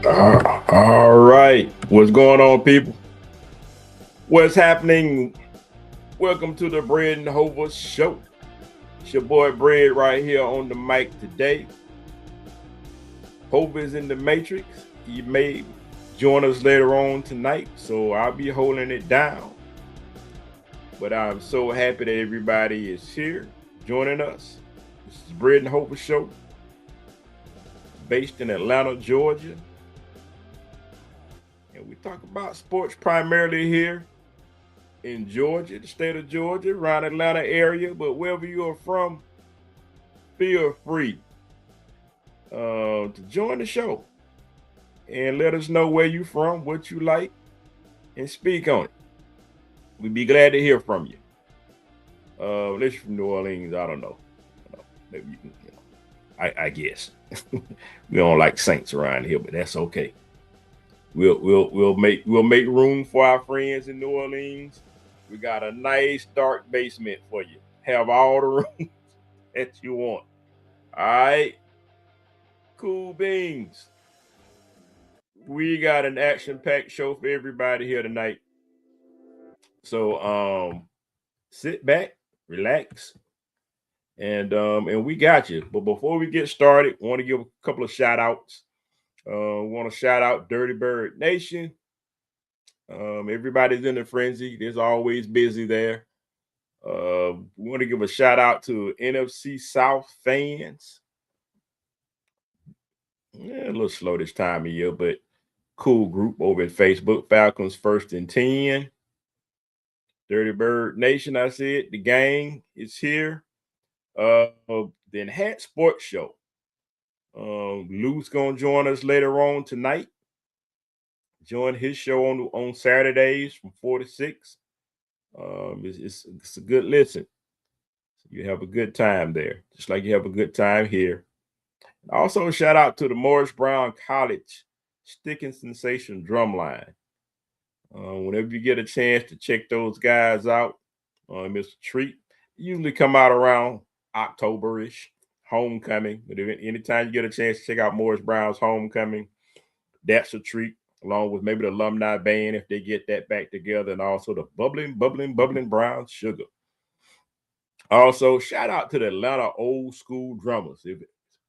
All right. What's going on, people? What's happening? Welcome to the Bread and Hova Show. It's your boy Bread right here on the mic today. Hova is in the Matrix. He may join us later on tonight, so I'll be holding it down. But I'm so happy that everybody is here joining us. This is Bread and Hova Show, based in Atlanta, Georgia. And we talk about sports primarily here in Georgia, the state of Georgia, around Atlanta area. But wherever you are from, feel free to join the show and let us know where you're from, what you like, and speak on it. We'd be glad to hear from you. Unless you're from New Orleans, I don't know. Maybe you can, I guess. We don't like Saints around here, but that's okay. We'll make room for our friends in New Orleans. We got a nice dark basement for you. Have all the rooms that you want. All right. Cool beans. We got an action-packed show for everybody here tonight. So sit back, relax, and we got you. But before we get started, I want to give a couple of shout outs. Want to shout out Dirty Bird Nation. Everybody's in a frenzy. There's always busy there. We want to give a shout out to NFC South fans. Yeah, a little slow this time of year, but cool group over at Facebook. Falcons 1st and 10. Dirty Bird Nation, I said. The gang is here. The Enhanced Sports Show. Lou's going to join us later on tonight. Join his show on Saturdays from 4 to 6. It's a good listen. You have a good time there, just like you have a good time here. Also, shout out to the Morris Brown College Sticking Sensation Drumline. Whenever you get a chance to check those guys out, it's a treat. Usually come out around October-ish, homecoming. But anytime you get a chance to check out Morris Brown's homecoming, that's a treat, along with maybe the alumni band if they get that back together, and also the bubbling brown sugar. Also, shout out to the Atlanta old school drummers. If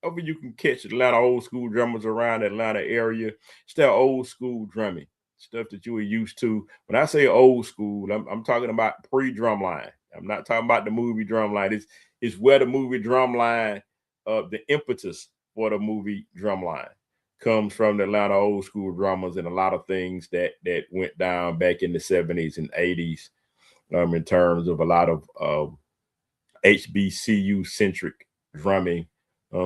ever you can catch Atlanta old school drummers around the Atlanta area, it's that old school drumming stuff that you were used to. When I say old school, I'm talking about pre-drumline. I'm not talking about the movie Drumline. It's where the movie Drumline, the impetus for the movie Drumline comes from the Atlanta old school drummers and a lot of things that went down back in the 70s and 80s in terms of a lot of HBCU-centric drumming,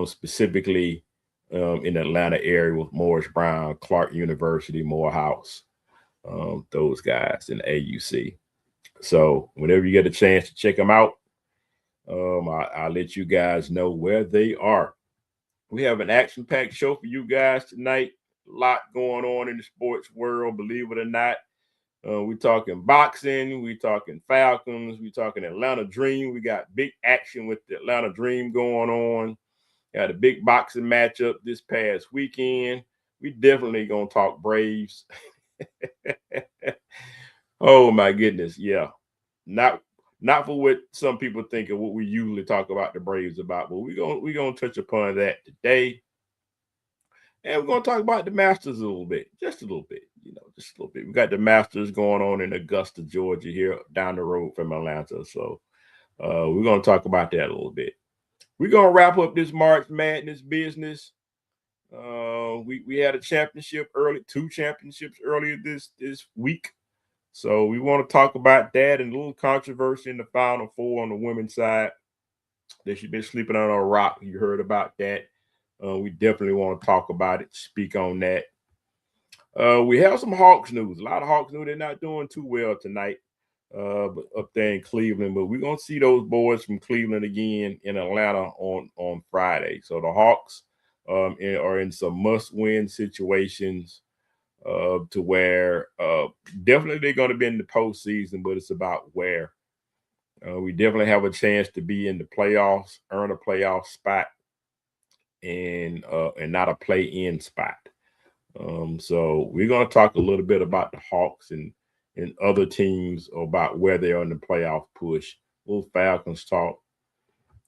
specifically in the Atlanta area with Morris Brown, Clark University, Morehouse, those guys in AUC. So whenever you get a chance to check them out, I'll let you guys know where they are. We have an action-packed show for you guys tonight. A lot going on in the sports world, believe it or not. We're talking boxing. We're talking Falcons. We're talking Atlanta Dream. We got big action with the Atlanta Dream going on. Got a big boxing matchup this past weekend. We definitely going to talk Braves. Oh, my goodness. Yeah. Not for what some people think of what we usually talk about the Braves about, but we're gonna touch upon that today. And we're gonna talk about the Masters a little bit, just a little bit, just a little bit. We got the Masters going on in Augusta, Georgia, here down the road from Atlanta. So we're gonna talk about that a little bit. We're gonna wrap up this March Madness business. We had a championship early, 2 championships earlier this week. So we want to talk about that and a little controversy in the Final Four on the women's side. That she's been sleeping on a rock. You heard about that. We definitely want to talk about it, speak on that. We have some Hawks news. A lot of Hawks news. They're not doing too well tonight but up there in Cleveland. But we're going to see those boys from Cleveland again in Atlanta on Friday. So the Hawks are in some must-win situations. To where definitely they're going to be in the postseason, but it's about where. We definitely have a chance to be in the playoffs, earn a playoff spot, and not a play-in spot. So we're going to talk a little bit about the Hawks and other teams about where they are in the playoff push. Little Falcons talk,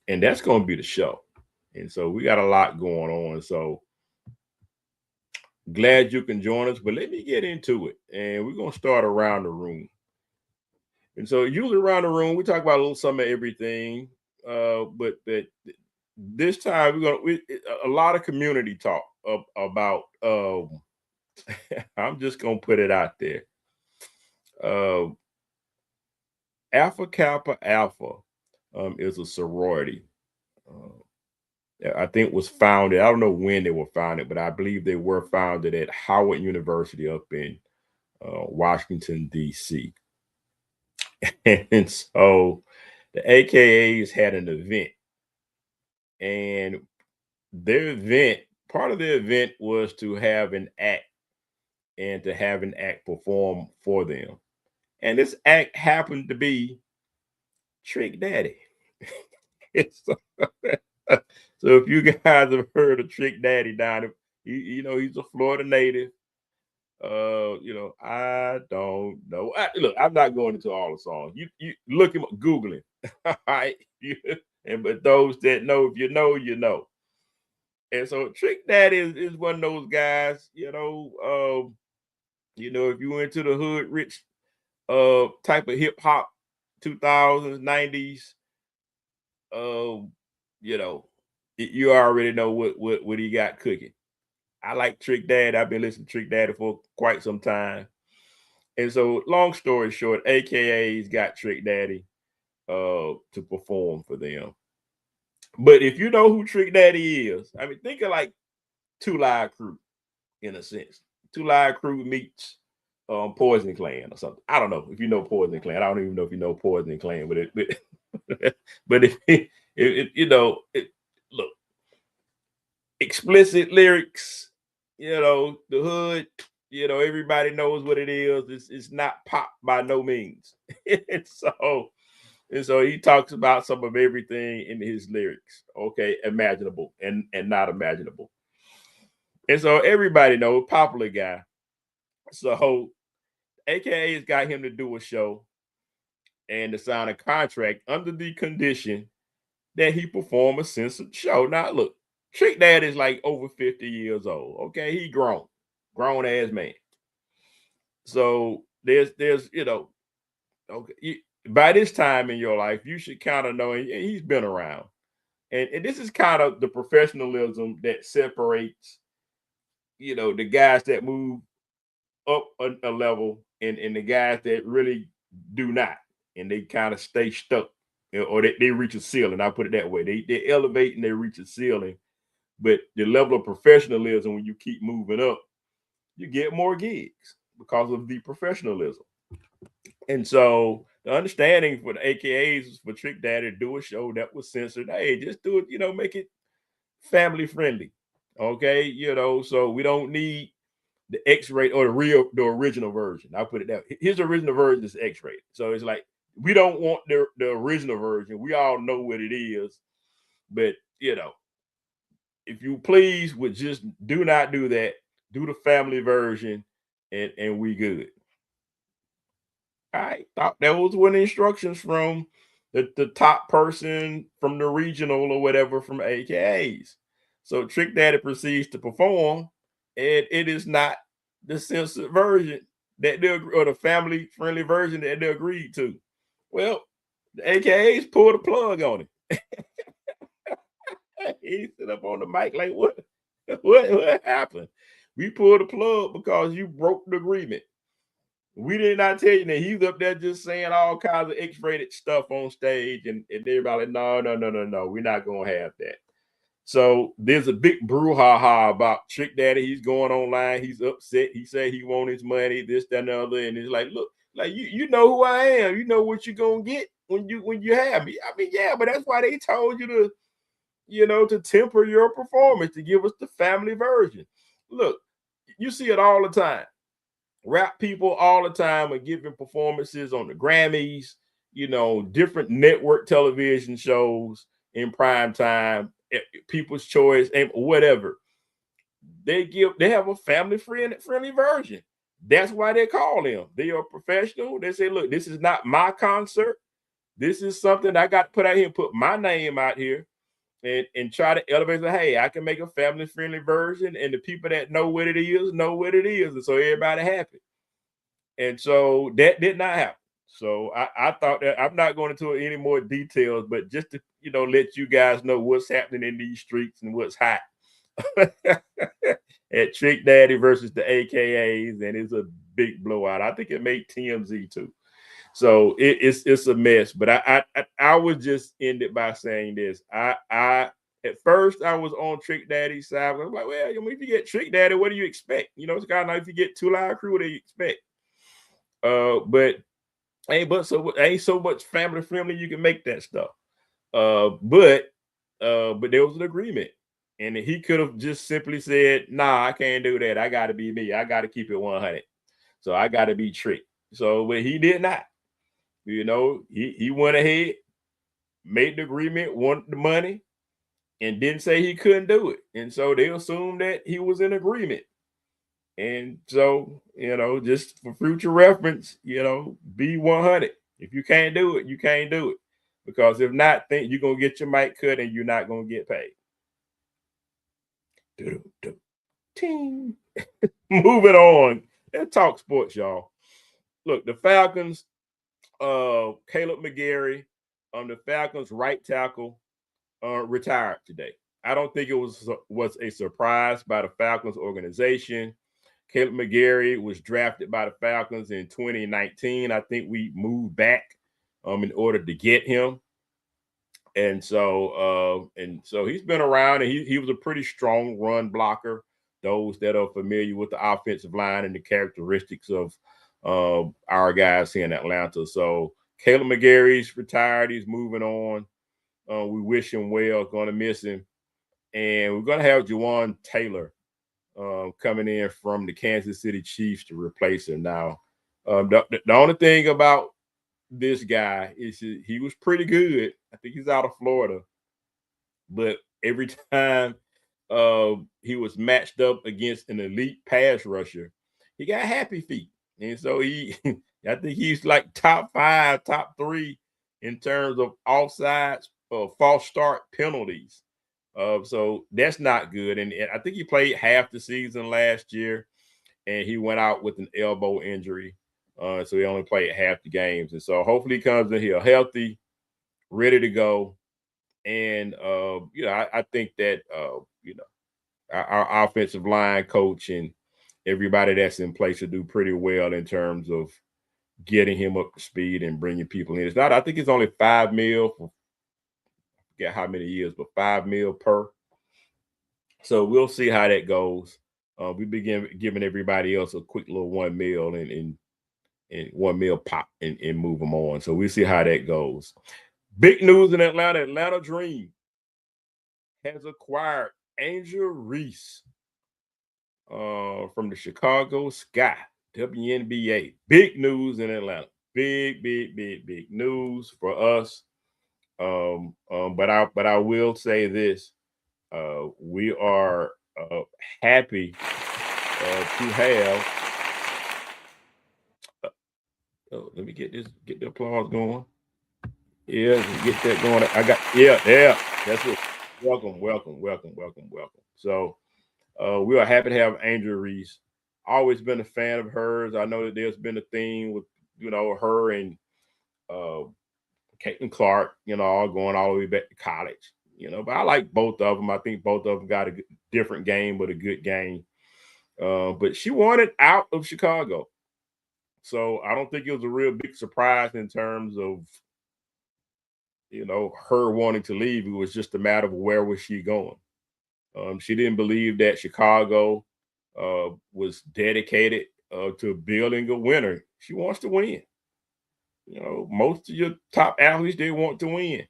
and that's going to be the show. And so we got a lot going on. So glad you can join us, but let me get into it. And we're going to start around the room. And so usually around the room, we talk about a little some of everything. But this time a lot of community talk about I'm just gonna put it out there. Alpha Kappa Alpha is a sorority. I think was founded. I don't know when they were founded, but I believe they were founded at Howard University up in Washington D.C. And so the AKAs had an event, and part of the event was to have an act and to have an act perform for them. And this act happened to be Trick Daddy. so, so if you guys have heard of Trick Daddy down, he's a Florida native. I don't know. Look, I'm not going into all the songs. You look him up, Google him. All right. But those that know, if you know, you know. And so Trick Daddy is one of those guys, if you went to the hood rich type of hip hop 2000s, 90s, you already know what he got cooking. I like Trick Daddy. I've been listening to Trick Daddy for quite some time. And so, long story short, AKA's got Trick Daddy to perform for them. But if you know who Trick Daddy is, I mean, think of like Two Live Crew in a sense. Two Live Crew meets Poison Clan or something. I don't know if you know Poison Clan. I don't even know if you know Poison Clan, but look, explicit lyrics, the hood, everybody knows what it is. It's not pop by no means. and so he talks about some of everything in his lyrics, okay, imaginable and not imaginable. And so everybody knows, popular guy. So AKA's got him to do a show and to sign a contract under the condition that he perform a censored show. Now, look, Trick Dad is like over 50 years old. Okay, he grown ass man. So there's okay, by this time in your life, you should kind of know, and he's been around. And this is kind of the professionalism that separates, the guys that move up a level and the guys that really do not, and they kind of stay stuck, or they reach a ceiling. I'll put it that way. They elevate and they reach a ceiling, but the level of professionalism, when you keep moving up, you get more gigs because of the professionalism. And so the understanding for the AKAs was for Trick Daddy to do a show that was censored. Hey, just do it, make it family friendly. Okay, so we don't need the X-rated or the original version. I'll put it that way. His original version is X-rated. So it's like we don't want the original version. We all know what it is. But if you please would just do not do that. Do the family version and we good. I thought that was one of the instructions from the top person from the regional or whatever from AKAs. So Trick Daddy proceeds to perform, and it is not the censored version that they or the family friendly version that they agreed to. Well, the AKAs pulled the plug on it. He stood up on the mic like, what happened? We pulled the plug because you broke the agreement. We did not tell you that he's up there just saying all kinds of X-rated stuff on stage, and everybody like, no, we're not gonna have that. So there's a big brouhaha about Trick Daddy. He's going online, he's upset. He said he want his money, this, that, and the other. And it's like, look, like you know who I am, you know what you're gonna get when you have me. I mean, yeah, but that's why they told you to temper your performance, to give us the family version. Look, you see it all the time. Rap people all the time are giving performances on the Grammys, different network television shows in prime time, People's Choice, and whatever. they have a family friendly version. That's why they call them. They are professional. They say, look, this is not my concert. This is something I got to put out here and put my name out here and try to elevate. Say, hey, I can make a family friendly version, and the people that know what it is know what it is, and so everybody happy. And so that did not happen. So I thought that I'm not going into any more details, but just to let you guys know what's happening in these streets and what's hot at Trick Daddy versus the AKAs, and it's a big blowout. I think it made TMZ too. So it's a mess. But I would just end it by saying this. I at first I was on Trick Daddy's side. I was like, well, if you get Trick Daddy, what do you expect? It's kind of like if you get 2 Live Crew, what do you expect? But ain't so much family friendly you can make that stuff. But there was an agreement, and he could have just simply said, "Nah, I can't do that. I got to be me. I got to keep it 100. So I got to be Trick." So, but he did not. He went ahead, made the agreement, wanted the money, and didn't say he couldn't do it. And so they assumed that he was in agreement. And so, just for future reference, be 100. If you can't do it, you can't do it. Because if not, think you're going to get your mic cut and you're not going to get paid. Ting. Moving on. Let's talk sports, y'all. Look, the Falcons, Caleb McGarry, the Falcons right tackle, retired today. I don't think it was a surprise by the Falcons organization. Caleb McGarry was drafted by the Falcons in 2019. I think we moved back in order to get him. And so he's been around, and he was a pretty strong run blocker. Those that are familiar with the offensive line and the characteristics of our guys here in Atlanta. So Caleb McGarry's retired. He's moving on. We wish him well. Going to miss him. And we're going to have Juwan Taylor coming in from the Kansas City Chiefs to replace him. Now, the only thing about this guy is he was pretty good. I think he's out of Florida. But every time he was matched up against an elite pass rusher, he got happy feet. And so I think he's like top 5, top 3 in terms of offsides or false start penalties. So that's not good. And I think he played half the season last year, and he went out with an elbow injury. So he only played half the games. And so hopefully he comes in here healthy, ready to go. And, I think that, our offensive line coach and everybody that's in place will do pretty well in terms of getting him up to speed and bringing people in. I think it's only $5 million for, I forget how many years, but $5 million per. So we'll see how that goes. We begin giving everybody else a quick little $1 million and $1 million pop and move them on. So we'll see how that goes. Big news in Atlanta. Atlanta Dream has acquired Angel Reese from the Chicago Sky, WNBA. Big news in Atlanta. Big news for us. But I will say this. We are happy to have. Let me get the applause going. Yeah, get that going. Yeah. That's it. Welcome. So we are happy to have Angel Reese. Always been a fan of hers. I know that there's been a thing with her and Caitlin Clark, all going all the way back to college. But I like both of them. I think both of them got a different game, but a good game. But she wanted out of Chicago. So I don't think it was a real big surprise in terms of, her wanting to leave. It was just a matter of where was she going. She didn't believe that Chicago was dedicated to building a winner. She wants to win. Most of your top athletes, they want to win.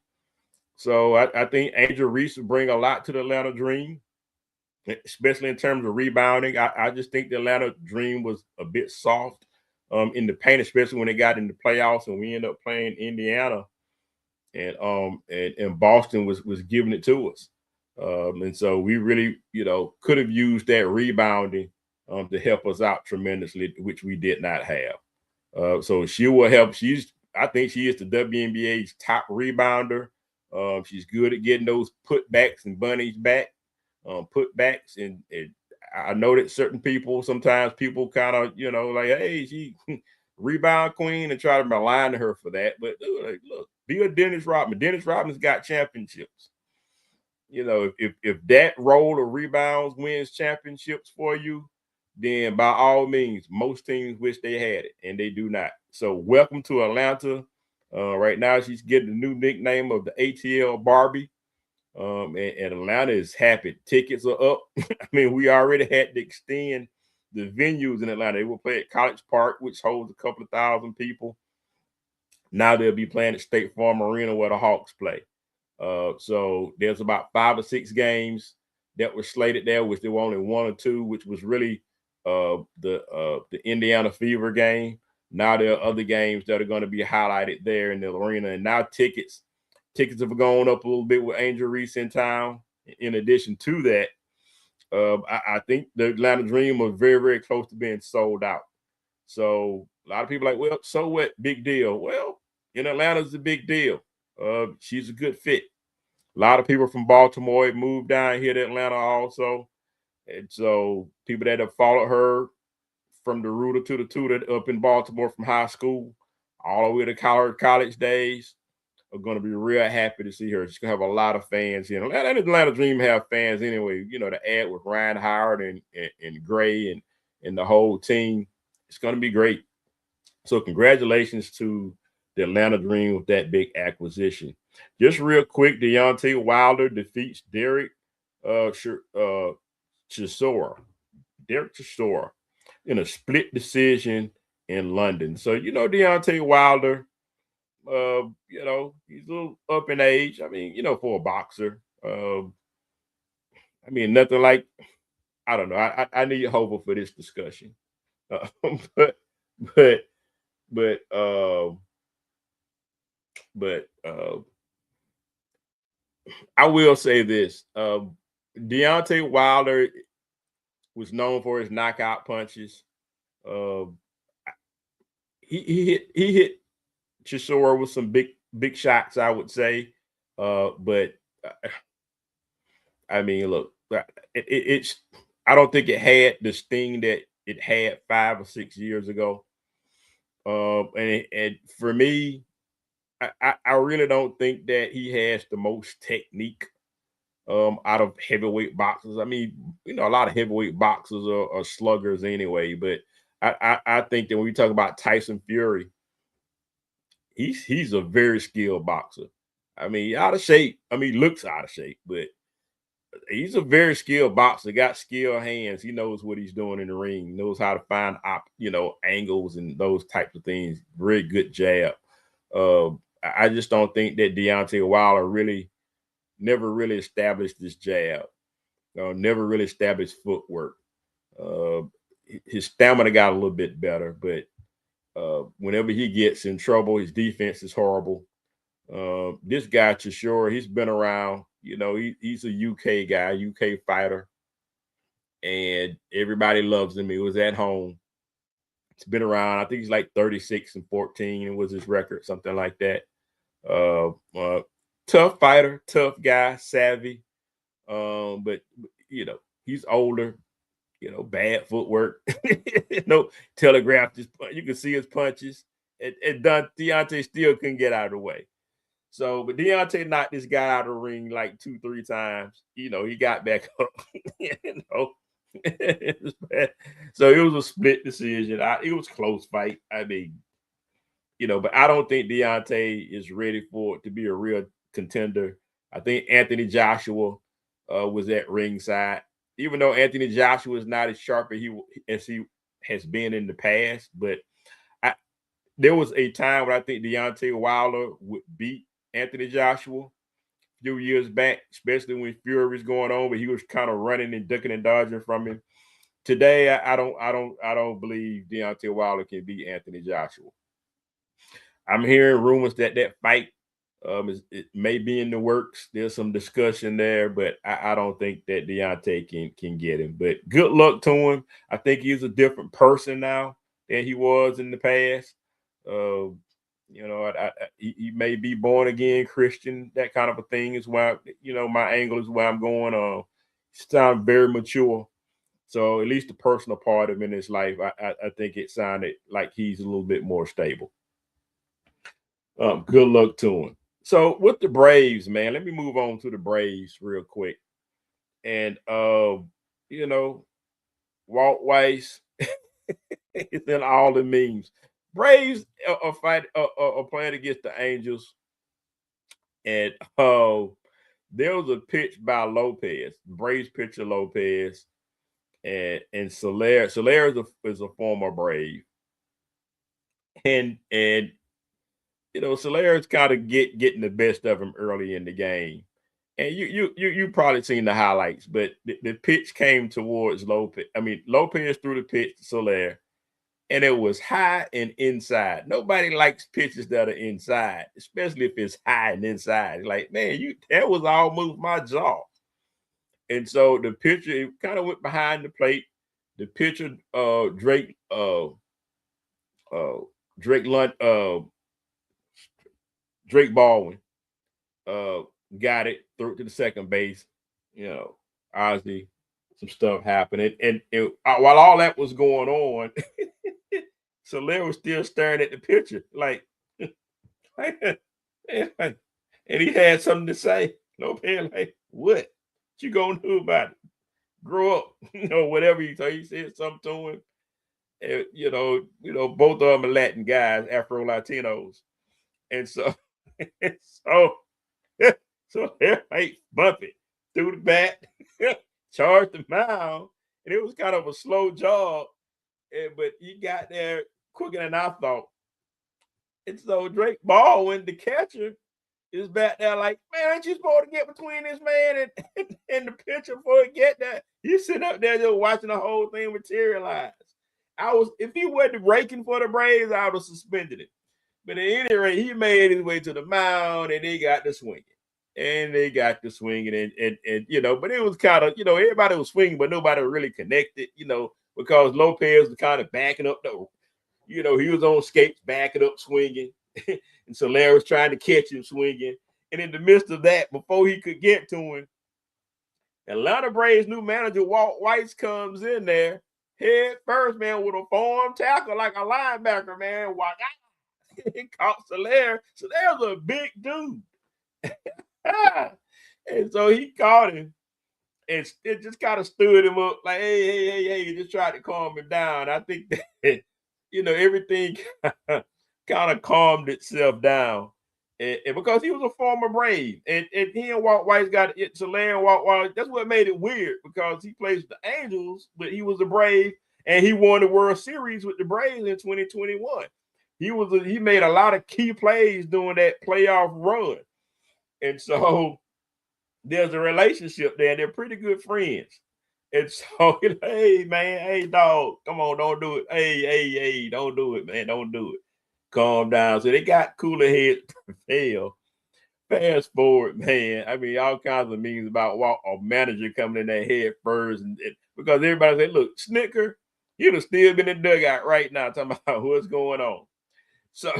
So I think Angel Reese will bring a lot to the Atlanta Dream, especially in terms of rebounding. I just think the Atlanta Dream was a bit soft in the paint, especially when they got in the playoffs and we ended up playing Indiana, and Boston was giving it to us. And so we really, could have used that rebounding to help us out tremendously, which we did not have. So she will help. I think she is the WNBA's top rebounder. She's good at getting those putbacks and bunnies back, putbacks. And I know that sometimes people kind of, like, hey, she rebound queen, and try to malign her for that. But look, be a Dennis Rodman. Dennis Rodman's got championships. If that role of rebounds wins championships for you, then by all means, most teams wish they had it, and they do not. So welcome to Atlanta. Right now, she's getting the new nickname of the ATL Barbie. And Atlanta is happy. Tickets are up. I mean, we already had to extend the venues in Atlanta. They will play at College Park, which holds a couple of thousand people. Now they'll be playing at State Farm Arena where the Hawks play. So there's about 5 or 6 games that were slated there, which there were only 1 or 2, which was really the Indiana Fever game. Now there are other games that are going to be highlighted there in the arena. And now tickets have gone up a little bit with Angel Reese in town. In addition to that, I think the Atlanta Dream was very, very close to being sold out. So a lot of people are like, well, so what? Big deal. Well, in Atlanta, it's a big deal. She's a good fit. A lot of people from Baltimore have moved down here to Atlanta also. And so people that have followed her from the rooter to the tutor up in Baltimore from high school all the way to college days are going to be real happy to see her. She's going to have a lot of fans here. And Atlanta Dream have fans anyway. The ad with Ryan Howard and Gray and the whole team. It's going to be great. So congratulations to the Atlanta Dream with that big acquisition. Just real quick, Deontay Wilder defeats Derek Chisora. Derek Chisora in a split decision in London. So, Deontay Wilder, he's a little up in age. I mean, for a boxer. Nothing like, I don't know. I need Hova for this discussion. But I will say this. Deontay Wilder was known for his knockout punches. He hit Chisora with some big shots, I would say. But look, it's I don't think it had the sting that it had 5 or 6 years ago. And for me, I really don't think that he has the most technique out of heavyweight boxers. I mean, a lot of heavyweight boxers are sluggers anyway. But I think that when we talk about Tyson Fury, he's a very skilled boxer. I mean, out of shape. I mean, looks out of shape, but he's a very skilled boxer. Got skilled hands. He knows what he's doing in the ring. Knows how to find angles and those types of things. Very good jab. I just don't think that Deontay Wilder never really established this jab. Never really established footwork. His stamina got a little bit better, but whenever he gets in trouble, his defense is horrible. This guy, Chisora, he's been around. He's a UK guy, UK fighter, and everybody loves him. He was at home. It's been around. I think he's like 36-14 and was his record, something like that. Tough fighter, tough guy, savvy. But he's older. Bad footwork. Telegraphed his punch. You can see his punches. Deontay still couldn't get out of the way. So, but Deontay knocked this guy out of the ring like 2-3 times. He got back up. So it was a split decision. It was a close fight. But I don't think Deontay is ready to be a real contender. I think Anthony Joshua was at ringside. Even though Anthony Joshua is not as sharp as he has been in the past, but there was a time when I think Deontay Wilder would beat Anthony Joshua a few years back, especially when Fury was going on, but he was kind of running and ducking and dodging from him. Today, I don't believe Deontay Wilder can beat Anthony Joshua. I'm hearing rumors that fight It may be in the works. There's some discussion there, but I don't think that Deontay can get him. But good luck to him. I think he's a different person now than he was in the past. Uh, he may be born again Christian. That kind of a thing is why my angle is where I'm going. He sounds very mature. So at least the personal part of him in his life, I think it sounded like he's a little bit more stable. Good luck to him. So with the Braves, man, let me move on to the Braves real quick. And Walt Weiss is in all the memes. Braves are playing against the Angels, and there was a pitch by Lopez, Braves pitcher Lopez, and Soler. Soler is a former Brave, and Soler's kind of getting the best of him early in the game. And you probably seen the highlights, but the pitch came towards Lopez. I mean, Lopez threw the pitch to Soler, and it was high and inside. Nobody likes pitches that are inside, especially if it's high and inside. Like, man, that was almost my jaw. And so the pitcher kind of went behind the plate. The pitcher, Drake Baldwin, got it, threw it to the second base. Obviously some stuff happened. And while all that was going on, Soler was still staring at the pitcher like, and he had something to say. Lopez like, what you gonna do about it? Grow up, whatever he said something to him. And, both of them are Latin guys, Afro Latinos, and so so they're like bumping through the bat, charged the mound, and it was kind of a slow jog, but he got there quicker than I thought. And so Drake Baldwin, the catcher, is back there like, man, ain't you supposed to get between this man and the pitcher before he get there? He's sitting up there just watching the whole thing materialize. If he wasn't raking for the Braves, I would have suspended it. But at any rate, he made his way to the mound and they got to swinging. And but it was kind of, everybody was swinging, but nobody really connected, because Lopez was kind of backing up he was on skates, backing up, swinging. And Soler was trying to catch him swinging. And in the midst of that, before he could get to him, Atlanta Braves new manager Walt Weiss comes in there, head first, man, with a form tackle like a linebacker, man. He caught Soler. Soler's a big dude. And so he caught him, and it just kind of stood him up like, hey, just tried to calm him down. I think that, everything kind of calmed itself down. And because he was a former Brave, and he and Walt Weiss got it, Soler and Walt Weiss, that's what made it weird, because he plays the Angels, but he was a Brave, and he won the World Series with the Braves in 2021. He made a lot of key plays during that playoff run. And so there's a relationship there, and they're pretty good friends. And so, hey, man, hey, dog, come on, don't do it. Hey, don't do it, man, don't do it. Calm down. So they got cooler heads prevail. Fast forward, man. I mean, all kinds of memes about a manager coming in there head first. And because everybody said, look, Snicker, he'd have still been in the dugout right now talking about what's going on. So,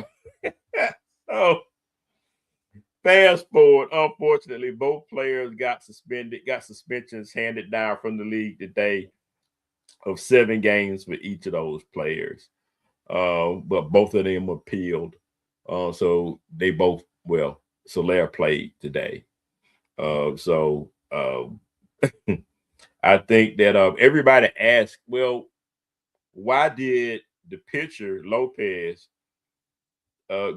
fast forward, unfortunately, both players got suspensions handed down from the league today of 7 games for each of those players. But both of them appealed. So they both, Soler played today. I think that everybody asked, well, why did the pitcher Lopez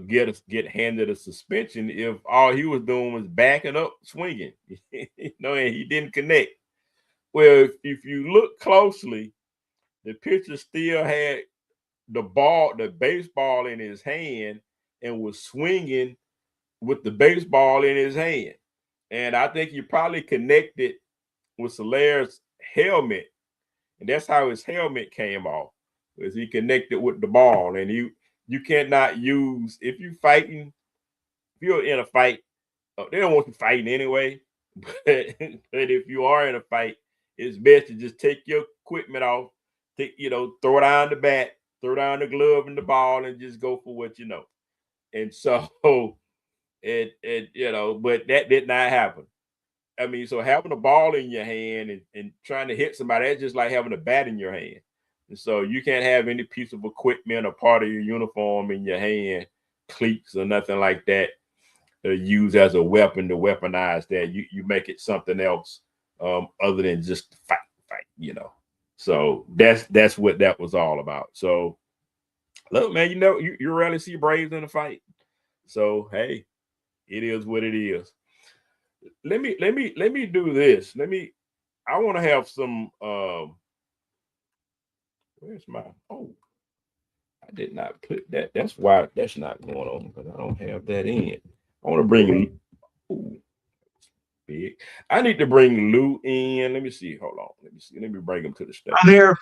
get handed a suspension if all he was doing was backing up, swinging, and he didn't connect? Well, if you look closely, the pitcher still had the baseball in his hand and was swinging with the baseball in his hand. And I think he probably connected with Soler's helmet, and that's how his helmet came off, was he connected with the ball. And you cannot use, if you you're in a fight, they don't want you fighting anyway. But if you are in a fight, it's best to just take your equipment off, throw down the bat, throw down the glove and the ball, and just go for what you know. And so but that did not happen. I mean, so having a ball in your hand and trying to hit somebody, that's just like having a bat in your hand. And so you can't have any piece of equipment or part of your uniform in your hand, cleats or nothing like that, used as a weapon to weaponize that. You make it something else other than just fight. So that's what that was all about. So look, man, you rarely see Braves in a fight. So hey, it is what it is. Let me do this. I want to have some where's my I did not put that. That's why that's not going on, because I don't have that in. I want to bring big. I need to bring Lou in. Let me see. Hold on. Let me see. Let me bring him to the stage. I'm here.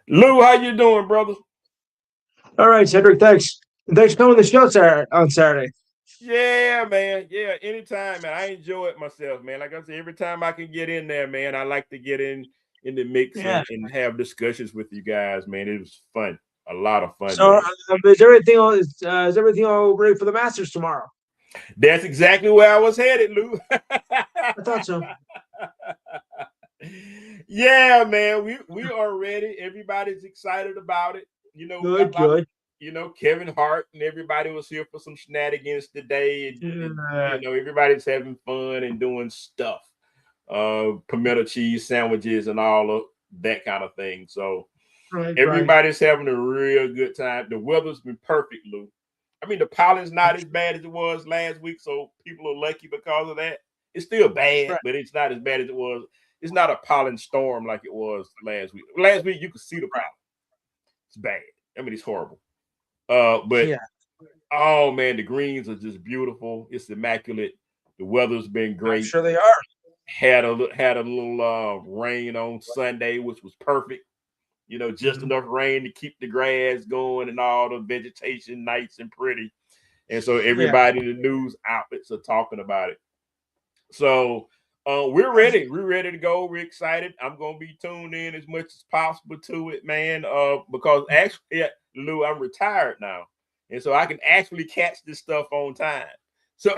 Lou, how you doing, brother? All right, Cedric. Thanks. And thanks for coming to the show on Saturday. Yeah, man. Yeah, anytime, man. I enjoy it myself, man. Like I said, every time I can get in there, man, I like to get in the mix and have discussions with you guys, man. It was fun. A lot of fun. So is everything all ready for the Masters tomorrow? That's exactly where I was headed, Lou. I thought so. Yeah, man. We are ready. Everybody's excited about it. Good. Kevin Hart and everybody was here for some shenanigans today. And everybody's having fun and doing stuff. Pimento cheese sandwiches and all of that kind of thing. So everybody's having a real good time. The weather's been perfect, Lou. I mean, the pollen's not as bad as it was last week, so people are lucky because of that. It's still bad, but it's not as bad as it was. It's not a pollen storm like it was last week. Last week, you could see the pollen. It's bad. I mean, it's horrible. Oh, man, the greens are just beautiful. It's immaculate. The weather's been great. I'm sure they are. Had a little rain on Sunday, which was perfect. Just enough rain to keep the grass going and all the vegetation nice and pretty. And so everybody in the news outlets are talking about it. So we're ready. We're ready to go. We're excited. I'm going to be tuned in as much as possible to it, man, because actually, Lou, I'm retired now. And so I can actually catch this stuff on time. So,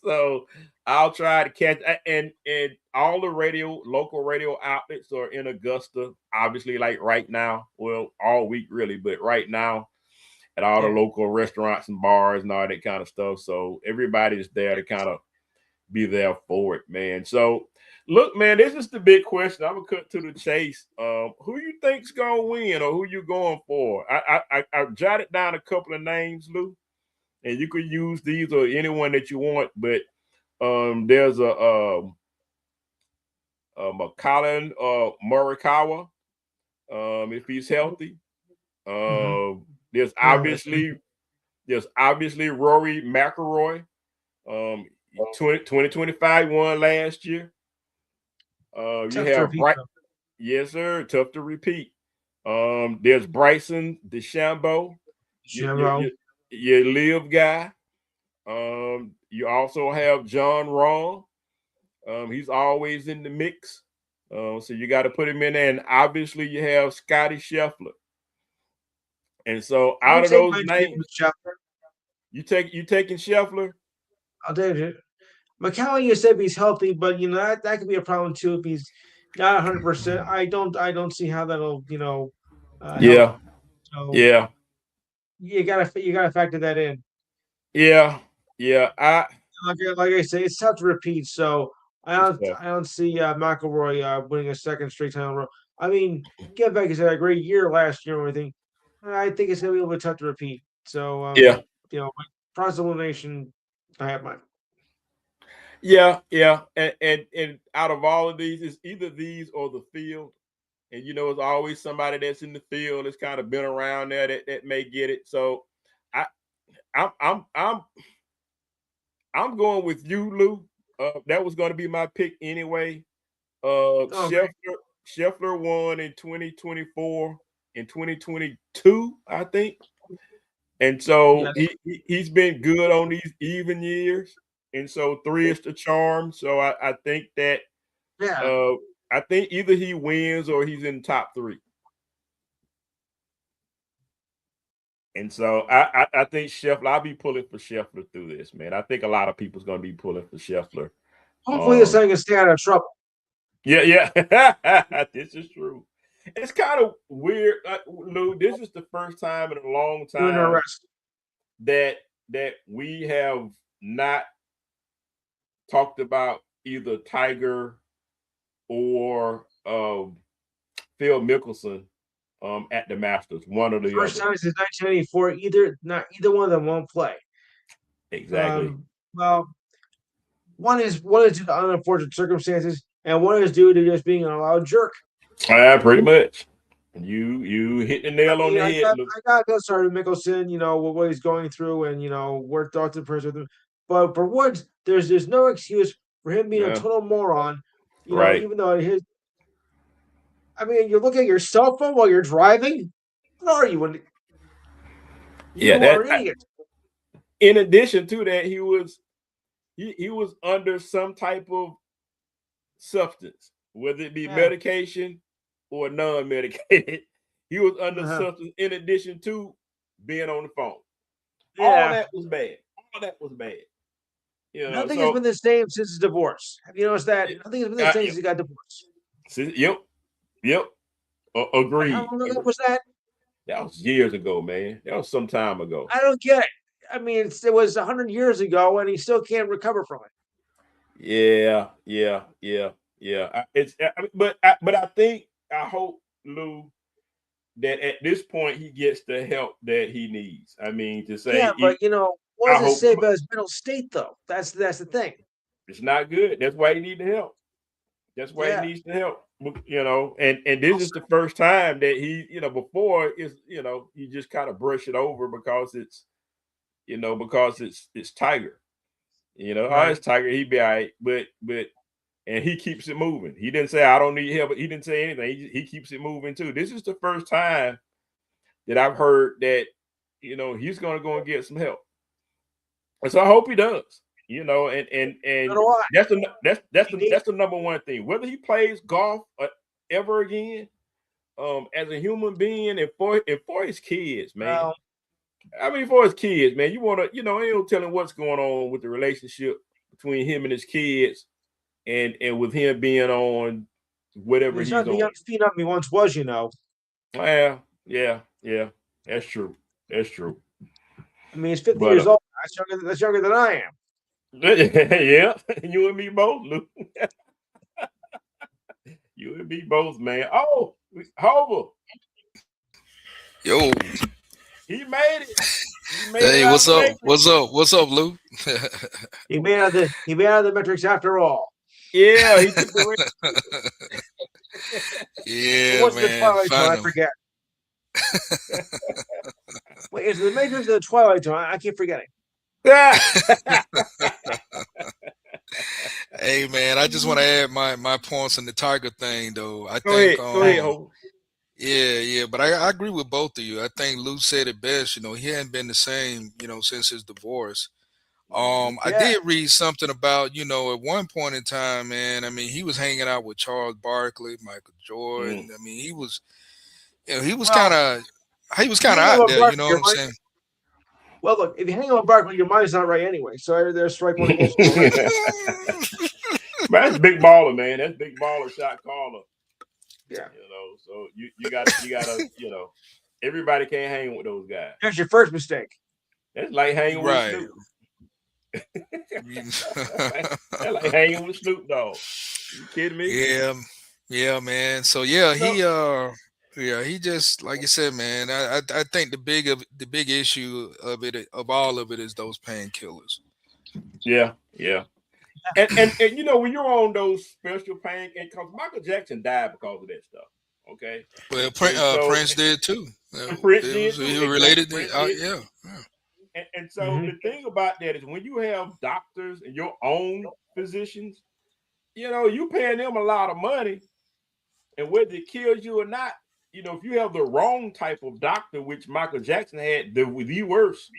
so I'll try to catch, and all the local radio outlets are in Augusta, obviously, like right now. Well, all week really, but right now at all the local restaurants and bars and all that kind of stuff. So everybody's there to kind of be there for it, man. So look, man, this is the big question. I'm gonna cut to the chase. Who you think's gonna win, or who you going for? I jotted down a couple of names, Lou, and you could use these or anyone that you want. But there's a Colin Morikawa, if he's healthy. There's obviously Rory McIlroy. 2025 won last year. You have yes, sir. Tough to repeat. There's Bryson DeChambeau, your live guy. You also have John Rahm. He's always in the mix. So you got to put him in there. And obviously you have Scotty Scheffler. And so out of those names, you taking Scheffler? I'll take it. McCallum, you said he's healthy, but that could be a problem too if he's not 100%. I don't see how that'll help. So you gotta factor that in. Yeah. Like I say, it's tough to repeat. So I don't see McIlroy winning a second straight time in a row. I mean, Get back has had a great year last year and everything. I think it's gonna be a little bit tough to repeat. So process elimination, I have mine. Yeah. And out of all of these, it's either these or the field. And it's always somebody that's in the field that's kind of been around there that may get it. So I'm going with you, Lou. That was going to be my pick anyway. Scheffler won in 2024 and 2022, I think. And so he's been good on these even years. And so 3 is the charm. So I think that I think either he wins or he's in top 3. And so I think Scheffler, I'll be pulling for Scheffler through this, man. I think a lot of people's going to be pulling for Scheffler. Hopefully this thing can stay out of trouble. Yeah. This is true. It's kind of weird, Lou. This is the first time in a long time that we have not talked about either Tiger or Phil Mickelson at the Masters. One or the other. First time since 1984, either one of them won't play. Exactly. Well, one is due to unfortunate circumstances, and one is due to just being an allowed jerk. Pretty much. You hit the nail on the head. I got to start with Mickelson, what he's going through, and we're thoughts and prayers with him. But for Woods, there's no excuse for him being a total moron. Even though you look at your cell phone while you're driving. What are you? You are an idiot. In addition to that, he was under some type of substance, whether it be medication or non-medicated. He was under substance in addition to being on the phone. All that was bad. Nothing has been the same since his divorce. Have you noticed that? Nothing has been the same since he got divorced. Yep. Agreed. How long ago was that? That was years ago, man. That was some time ago. I don't get it. I mean, it was 100 years ago, and he still can't recover from it. Yeah. But I hope, Lou, that at this point he gets the help that he needs. I mean, to say, but what does it say about his mental state, though? That's the thing. It's not good. That's why he needs the help. That's why he needs the help. And this is the first time that he, before is, he just kind of brush it over because it's Tiger. It's Tiger, he'd be all right, but and he keeps it moving. He didn't say I don't need help, but he didn't say anything. He keeps it moving too. This is the first time that I've heard that, he's gonna go and get some help. And so I hope he does. And that's the number one thing. Whether he plays golf ever again, as a human being, and for his kids, man. For his kids, man, you want to, ain't no telling what's going on with the relationship between him and his kids, and with him being on whatever he's not the young phenom he once was, Well, yeah, that's true. I mean, he's 50 years old. That's younger than I am. Yeah, you and me both, Luke. You and me both, man. Oh, Hover. Yo. He made it. Hey, what's up, Lou? He made out of the metrics after all. Yeah, he took the yeah, what's the Twilight Zone? I forget. Wait, is it the Matrix or the Twilight Zone? I keep forgetting. Hey, man, I just want to add my points on the Tiger thing, though. I Go think. ahead. Yeah, but I agree with both of you. I think Lou said it best. He hadn't been the same, since his divorce. I did read something about, at one point in time, man. I mean, he was hanging out with Charles Barkley, Michael Jordan. I mean, he was kind of out there. You know what I'm saying? Well, look, if you hang on with Barkley, your mind's not right anyway. So there's strike one against you. That's big baller, man. That's big baller shot caller. Yeah. So you gotta, everybody can't hang with those guys. That's your first mistake. That's like hanging with Snoop. That's like hanging with Snoop Dogg. You kidding me? Yeah, man. So he just, like you said, man. I think the big issue of all of it is those painkillers. Yeah. And when you're on those special pain, and because Michael Jackson died because of that stuff. Okay. Well, Prince did too. Prince did. He related. Yeah. And so the thing about that is when you have doctors and your own physicians, you paying them a lot of money, and whether it kills you or not, if you have the wrong type of doctor, which Michael Jackson had, the worst,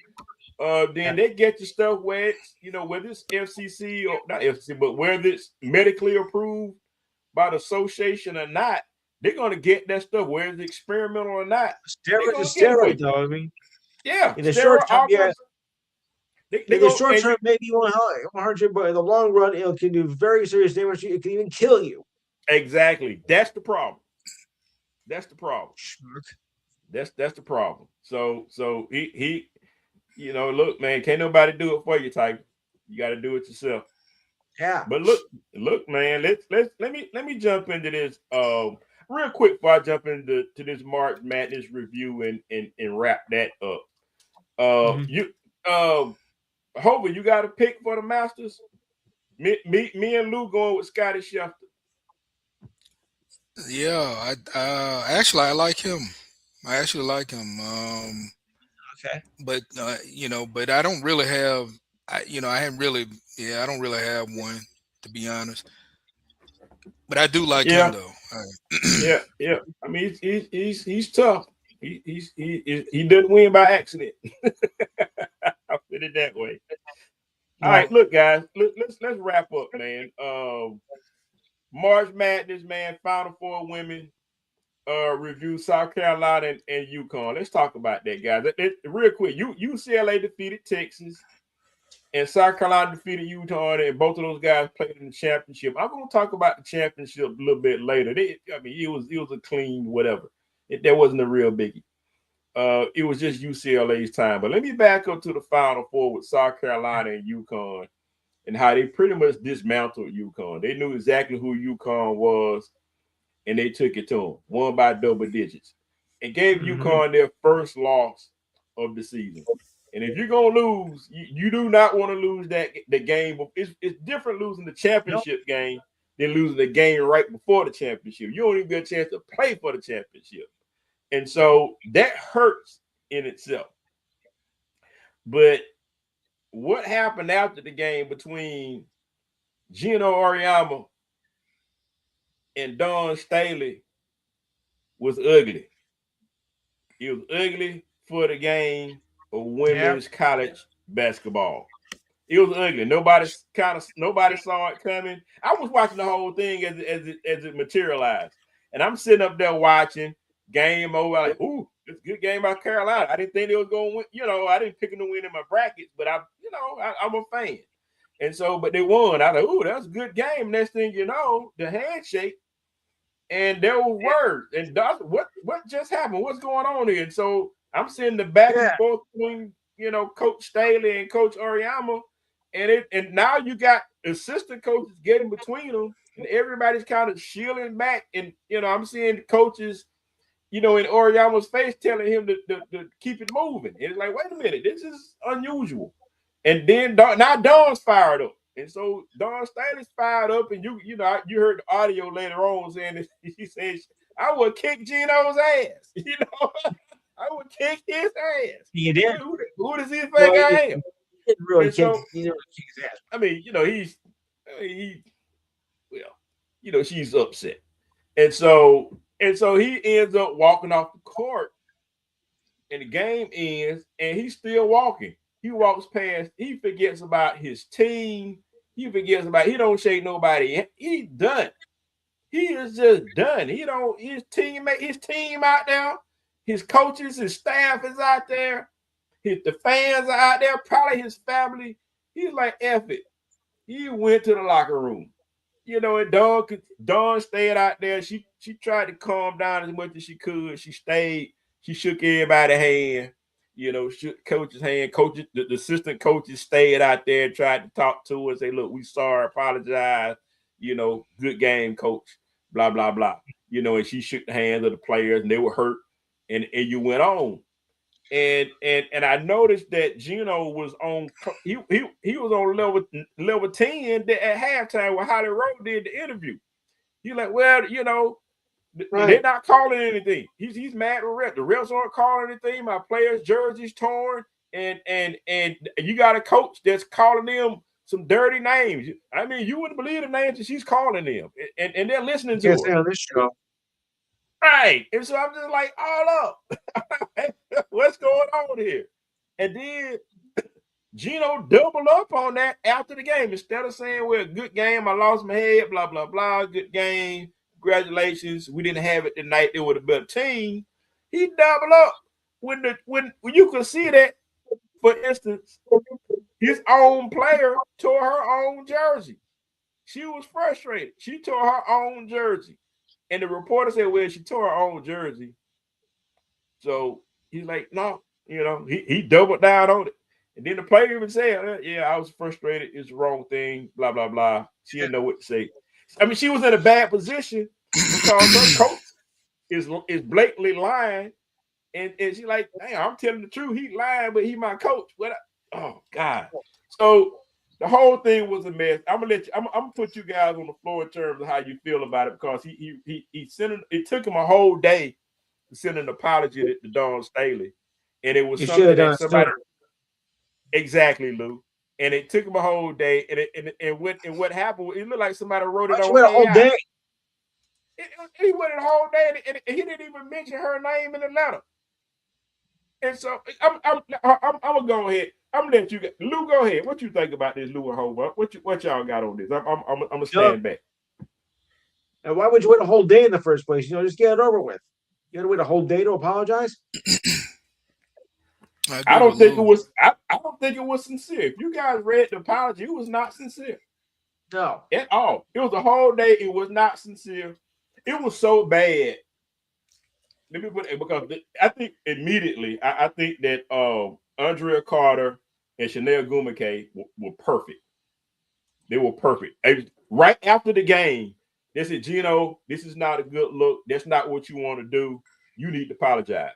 then they get your stuff where it's, whether it's FCC or not FCC, but whether it's medically approved by the association or not, they're going to get that stuff, whether it's experimental or not. Steroid is steroid, though. I mean, yeah, in the short term, yeah. In the short term, maybe you won't hurt you, but in the long run, it can do very serious damage. It can even kill you. Exactly. That's the problem. That's the problem. That's the problem. So he look, man, can't nobody do it for you, Tiger. You got to do it yourself. Yeah. But look, man, let me jump into this real quick before I jump into this March Madness review and wrap that up. You Hova, you got a pick for the Masters? Me and Lou going with Scotty Scheffler. Yeah, actually I like him. I actually like him. Okay. But but I don't really have. I don't really have one, to be honest. But I do like him though. Yeah. I mean, he's tough. He doesn't win by accident. I'll put it that way. All right, look, guys, let's wrap up, man. March Madness, man, Final Four women review South Carolina and UConn. Let's talk about that, guys. Real quick, UCLA defeated Texas, and South Carolina defeated Utah, and both of those guys played in the championship. I'm going to talk about the championship a little bit later. It was a clean whatever. There wasn't a real biggie. It was just UCLA's time. But let me back up to the Final Four with South Carolina and UConn and how they pretty much dismantled UConn. They knew exactly who UConn was, and they took it to them, won by double digits, and gave UConn their first loss of the season. And if you're going to lose, you do not want to lose the game. It's different losing the championship game than losing the game right before the championship. You don't even get a chance to play for the championship. And so that hurts in itself. But what happened after the game between Geno and Don Staley was ugly. It was ugly for the game of women's college basketball. It was ugly. Nobody saw it coming. I was watching the whole thing as it materialized. And I'm sitting up there watching, game over, like, ooh, it's a good game by Carolina. I didn't think they were going to win. I didn't pick them to win in my brackets, but I'm a fan. And so, but they won. I was like, ooh, that was a good game. Next thing you know, the handshake, and there were words. And what just happened? What's going on here? And so I'm seeing the back and forth between, Coach Staley and Coach Auriemma. And now you got assistant coaches getting between them, and everybody's kind of shielding back. And, I'm seeing coaches, in Auriemma's face telling him to keep it moving. And it's like, wait a minute, this is unusual. And then now Don's fired up. And so Don Staley's fired up, and you heard the audio later on saying that he says, I would kick Geno's ass. I would kick his ass. He did. Who does he think I am? He didn't really kick his ass. I mean, she's upset. And so he ends up walking off the court, and the game ends, and he's still walking. He walks past, he forgets about his team. He don't shake nobody. He's done. He is just done. His team out there, his coaches, his staff is out there, the fans are out there, probably his family. He's like, F it. He went to the locker room. And Dawn stayed out there. She tried to calm down as much as she could. She stayed. She shook everybody's hand. Shook coach's hand. The assistant coaches stayed out there and tried to talk to her, say, look, we sorry, apologize. Good game, coach. Blah, blah, blah. And she shook the hands of the players, and they were hurt. And you went on. And I noticed that Geno was on. He was on level 10 at halftime when Holly Rowe did the interview. He's like, well, they're not calling anything. He's mad with refs. The refs aren't calling anything. My players' jerseys torn, and you got a coach that's calling them some dirty names. I mean, you wouldn't believe the names that she's calling them, and they're listening to her. On this show. Right. And so I'm just like, all up. What's going on here? And then Geno doubled up on that after the game. Instead of saying, well, good game, I lost my head, blah, blah, blah, good game, congratulations, we didn't have it tonight, they were a better team. He doubled up when you could see that, for instance, his own player tore her own jersey. She was frustrated. She tore her own jersey. And the reporter said, well, she tore her own jersey. So he's like, no, he doubled down on it. And then the player even said, yeah, I was frustrated. It's the wrong thing, blah, blah, blah. She didn't know what to say. I mean, she was in a bad position because her coach is blatantly lying. And she's like, damn, I'm telling the truth. He lying, but he my coach. Oh, God. So the whole thing was a mess. I'm gonna put you guys on the floor in terms of how you feel about it, because he sent it took him a whole day to send an apology to Dawn Staley. And it was something that somebody exactly, Lou. And it took him a whole day. And what happened, it looked like somebody wrote it on AI. A whole day. He went a whole day, and he didn't even mention her name in the letter. And so I'm gonna go ahead. I'm gonna let you get Lou. Go ahead. What you think about this, Lou and Hobart? What y'all got on this? I'm gonna stand back. And why would you wait a whole day in the first place? Just get it over with. You got to wait a whole day to apologize. I don't think it was. I don't think it was sincere. If you guys read the apology, it was not sincere. No, at all. It was a whole day. It was not sincere. It was so bad. Let me put it, because I think immediately, I think that Andrea Carter and Chanel Gumake were perfect. They were perfect. Right after the game, they said, Geno, this is not a good look. That's not what you want to do. You need to apologize.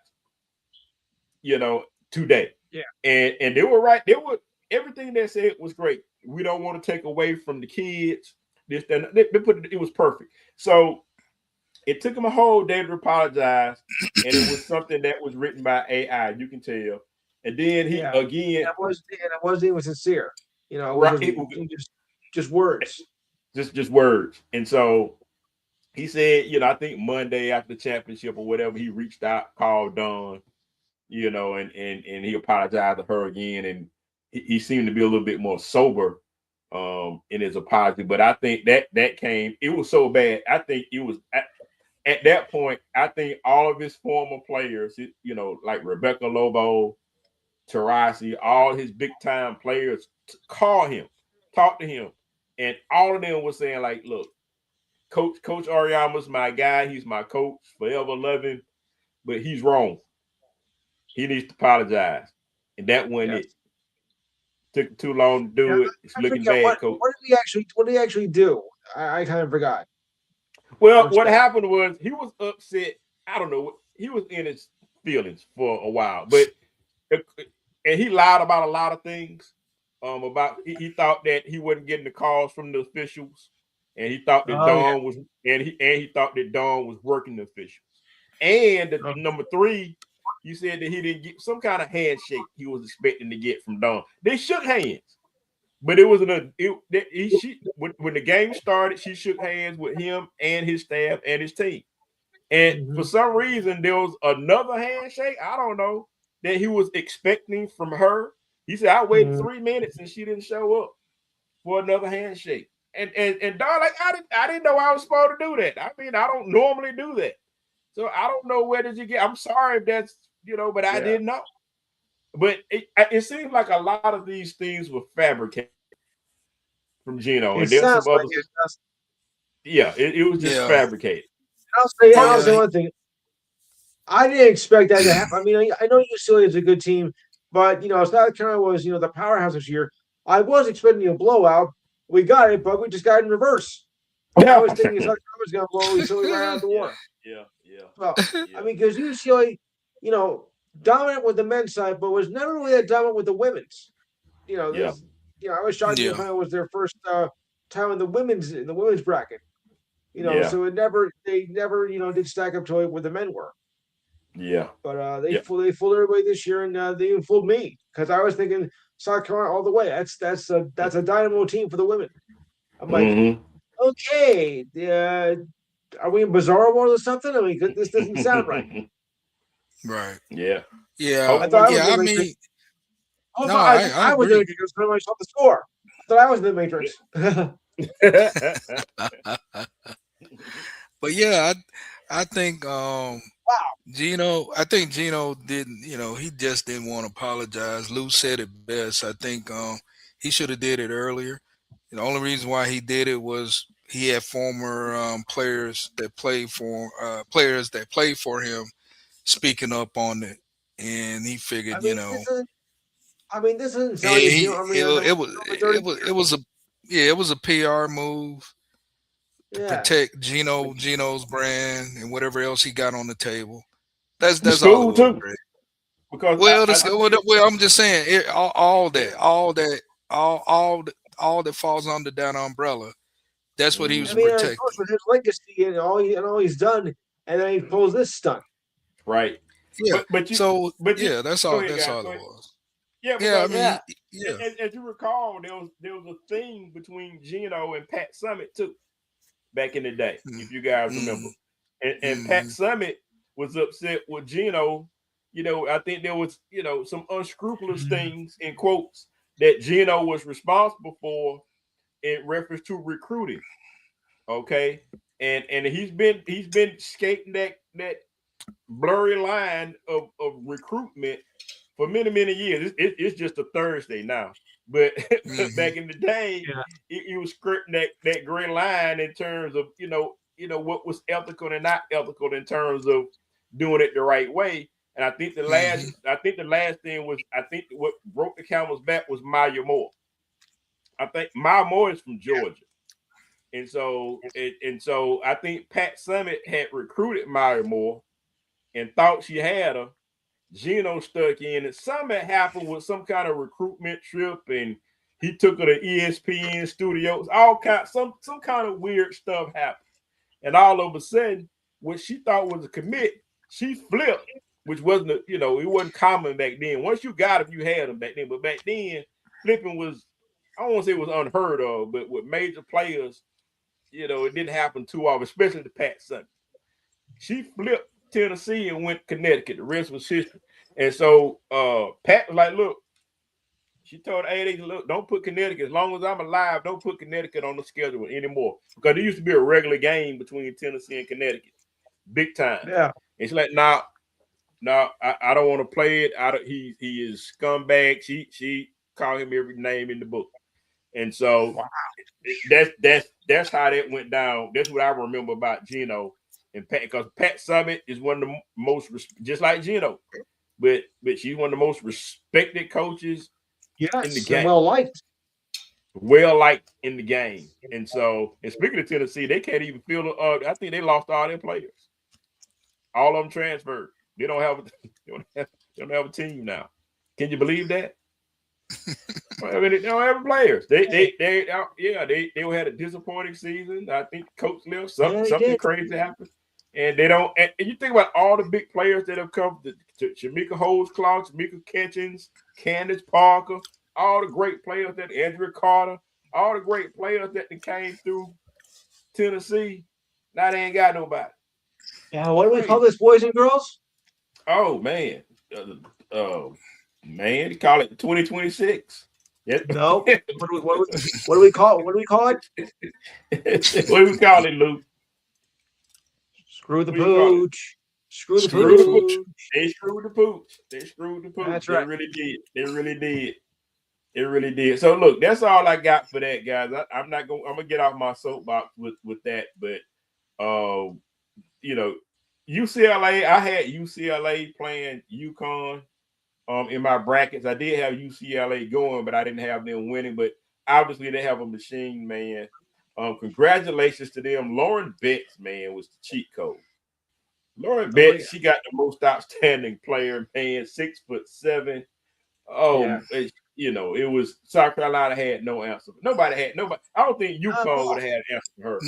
Today. Yeah. And they were right. Everything they said was great. We don't want to take away from the kids. It was perfect. So it took him a whole day to apologize, and it was something that was written by AI. You can tell. And then he again, it wasn't even sincere. It was just words. Just words. And so he said, I think Monday after the championship or whatever, he reached out, called Dawn, and he apologized to her again, and he seemed to be a little bit more sober in his apology. But I think that came. It was so bad. I think it was. At that point, I think all of his former players, like Rebecca Lobo, Tarasi, all his big time players, call him, talk to him, and all of them were saying, like, look, Coach Auriemma's my guy. He's my coach, forever love him, but he's wrong. He needs to apologize, and that wasn't it. Took too long to do it. It's looking bad, Coach. What did he actually do? I kind of forgot. Well, what happened was he was upset. I don't know. He was in his feelings for a while, and he lied about a lot of things. He thought that he wasn't getting the calls from the officials, and he thought that Dawn was, and he thought that Dawn was working the officials. And number 3, you said that he didn't get some kind of handshake he was expecting to get from Dawn. They shook hands. But it wasn't when the game started, she shook hands with him and his staff and his team. And for some reason, there was another handshake, I don't know, that he was expecting from her. He said, I waited 3 minutes and she didn't show up for another handshake. And Dawn, like, I didn't know I was supposed to do that. I mean, I don't normally do that. So I don't know, where did you get? I'm sorry if that's, but I didn't know. But it seems like a lot of these things were fabricated from Geno. And there's some other it was just fabricated. I'll say one thing. I didn't expect that to happen. I mean, I know UCLA is a good team, but South Carolina was, the powerhouse this year. I was expecting a blowout. We got it, but we just got it in reverse. I was thinking South Carolina was going to blow UCLA right out of the water. Yeah. Well, I mean, because UCLA, dominant with the men's side, but was never really that dominant with the women's. I was shocked it was their first time in the women's bracket. So they never did stack up to it where the men were. Yeah. But they fooled everybody this year, and they even fooled me, because I was thinking South Carolina all the way. That's a dynamo team for the women. I'm like, okay, are we in Bizarro World or something? I mean, this doesn't sound right. Right. Yeah. Yeah. I thought I was Yeah. in I the Matrix. mean, Oh, no, I I was in the agree. Matrix when I saw the score. I thought I was in the Matrix. But yeah, I think Wow. Geno didn't, he just didn't want to apologize. Lou said it best. I think he should have did it earlier. The only reason why he did it was he had former players that played for him speaking up on it, and he I figured, mean, this doesn't sound like a he Geno. I mean, I know for 30 it years. was a yeah, it was a PR move to Yeah. protect Geno's brand and whatever else he got on the table. The That's all it school was, too, Greg. because Well, I think I'm just saying yeah. all that falls under that umbrella. That's what he I was mean, Mhm. it goes protecting. with his legacy and all he's done, and then he pulls this stunt. Right. Yeah. But you So but you yeah, go ahead, that's guys. all Go it ahead. was. Yeah, Yeah, I because mean, Yeah. yeah. as you recall, there was a thing between Geno and Pat Summit too back in the day, Mm, if you guys remember. mm, And Pat mm, Summit was upset with Geno. I think there was, some unscrupulous Mhm. things in quotes that Geno was responsible for in reference to recruiting. Okay. And he's been skating that blurry line of recruitment for many, many years. It's just a Thursday now. But mm-hmm, back in the day, Yeah. he was scripting that gray line in terms of, what was ethical and not ethical in terms of doing it the right way. And mm-hmm, I think the last thing was, I think what broke the camel's back was Maya Moore. I think Maya Moore is from Georgia. And so I think Pat Summit had recruited Maya Moore and thought she had her. Geno stuck in it. Something happened with some kind of recruitment trip, and he took her to ESPN studios. Some kind of weird stuff happened, and all of a sudden, what she thought was a commit, she flipped, which it wasn't common back then. Once you got them, you had them back then. But back then, flipping was, I don't want to say it was unheard of, but with major players, it didn't happen too often, especially the Pat Sun. She flipped Tennessee and went Connecticut. The rest was history. And so Pat was like, look, she told AD, look, don't put Connecticut. As long as I'm alive, don't put Connecticut on the schedule anymore. Because there used to be a regular game between Tennessee and Connecticut. Big time. Yeah. And she's like, nah, no, I don't want to play it. He is scumbag. She called him every name in the book. And so Wow. that's how that went down. That's what I remember about Geno and Pat, because Pat Summit is one of the most, just like Geno, but she's one of the most respected coaches in the Yes, and game, well liked. well liked in the game. And so, and speaking of Tennessee, they can't even feel. I think they lost all their players. All of them transferred. They don't have they don't have a team now. Can you believe that? I mean, they don't have players. They had a disappointing season. I think coach left. Yeah, they Something did. crazy happened, and they don't. And you think about all the big players that have come to Shamika Holtzclaw, Shamika Catchings, Candace Parker, all the great players that Andrea Carter, all the great players that came through Tennessee. Now they ain't got nobody. Yeah, what do we call Crazy. this, boys and girls? Oh man, man, they call it 2026. Yep. No. What do we call it? What do we call it? What do we call it, Luke? Screw the What do you call it? pooch. Screw the Screw the pooch. pooch. They screwed the pooch. They screwed the pooch. That's They right. really did. They really did. It really did. So look, that's all I got for that, guys. I'm not going. I'm gonna get off my soapbox with that. But you know, UCLA. I had UCLA playing UConn in my brackets. I did have UCLA going, but I didn't have them winning. But obviously, they have a machine, man. Congratulations to them. Lauren Betts, man, was the cheat code. Lauren Betts, she got the most outstanding player, man, 6'7". Yeah. It was South Carolina had no answer. Nobody. I don't think UConn would have had an answer for her.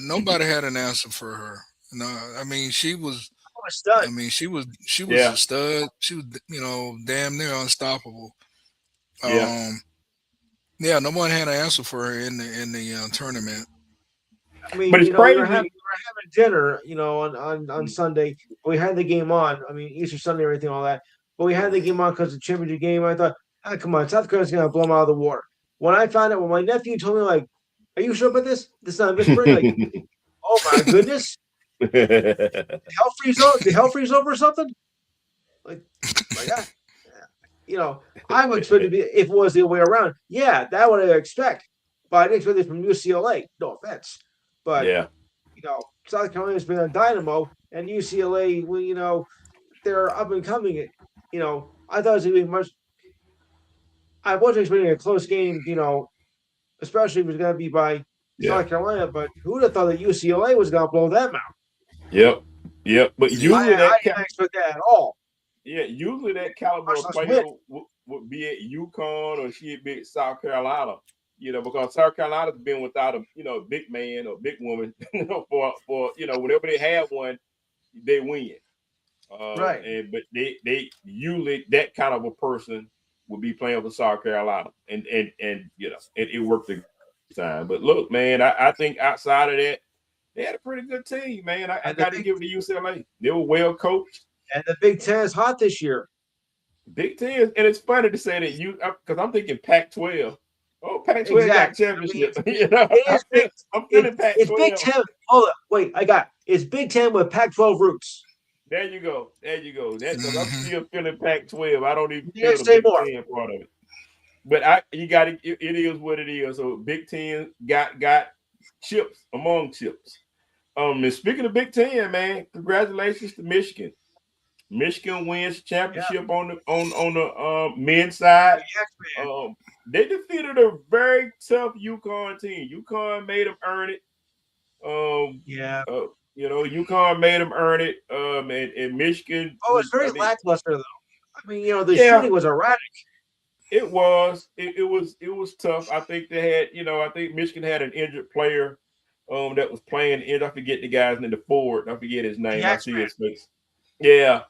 Nobody had an answer for her. No, I mean she was. I'm a stud. I mean she was Yeah. a stud. She was damn near unstoppable. Yeah. Yeah, no one had an answer for her in the tournament. I mean, But it's you're crazy. happy having dinner, on Sunday. We had the game on. I mean, Easter Sunday, everything, all that. But we had the game on because the championship game. I thought, come on, South Korea's gonna blow them out of the water. When I found out, when my nephew told me, like, "Are you sure about this? This is not whispering." Like, oh my goodness, the hell freeze over or something? Like that. I would expect it to be if it was the other way around. Yeah, that would I expect. But I didn't expect it from UCLA. No offense, but South Carolina's been a dynamo, and UCLA, well, they're up and coming. I thought it was going to be much. I wasn't expecting a close game. Especially if it was going to be by South Carolina. But who would have thought that UCLA was going to blow them out? Yep. But usually I didn't expect that at all. Yeah, usually that caliber of player would be at UConn or she'd be at South Carolina, because South Carolina's been without a big man or big woman, for whenever they have one, they win. Right. But they usually that kind of a person would be playing for South Carolina, and it worked the time. But look, man, I think outside of that, they had a pretty good team, man. I got to give it to UCLA. They were well coached. And the Big Ten is hot this year. Big Ten, and it's funny to say that because I'm thinking Pac-12. Oh, Pac-12 got championship. I'm feeling Pac-12. It's Big Ten. Hold on, wait, it's Big Ten with Pac-12 roots. There you go. That's I'm still feeling Pac-12. I don't even feel the Big Ten part of it. But it is what it is. So Big Ten got chips among chips. And speaking of Big Ten, man, congratulations to Michigan. Michigan wins championship on the men's side. They defeated a very tough UConn team. UConn made them earn it. UConn made them earn it. And Michigan. Oh, it's very lackluster though. I mean, the shooting was erratic. It was. It was tough. I think they had. I think Michigan had an injured player. That was playing. I forget the guy's name. The forward. I forget his name. I see his face. Yeah.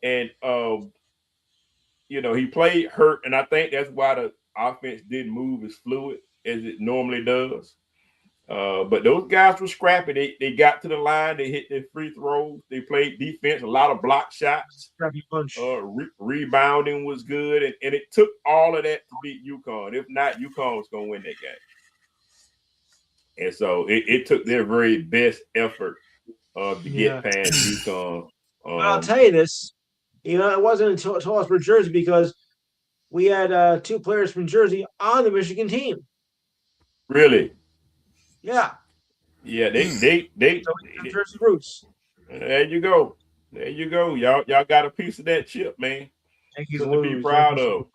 And he played hurt, and I think that's why the offense didn't move as fluid as it normally does. But those guys were scrappy. They got to the line, they hit their free throws, they played defense, a lot of block shots. Scrappy bunch. Rebounding was good, and it took all of that to beat UConn. If not, UConn was going to win that game. And so it took their very best effort to get past UConn. But I'll tell you this. It wasn't until us for Jersey because we had 2 players from Jersey on the Michigan team. Really? Yeah. Yeah, they Jersey roots. There you go. Y'all got a piece of that chip, man. Something to be proud of.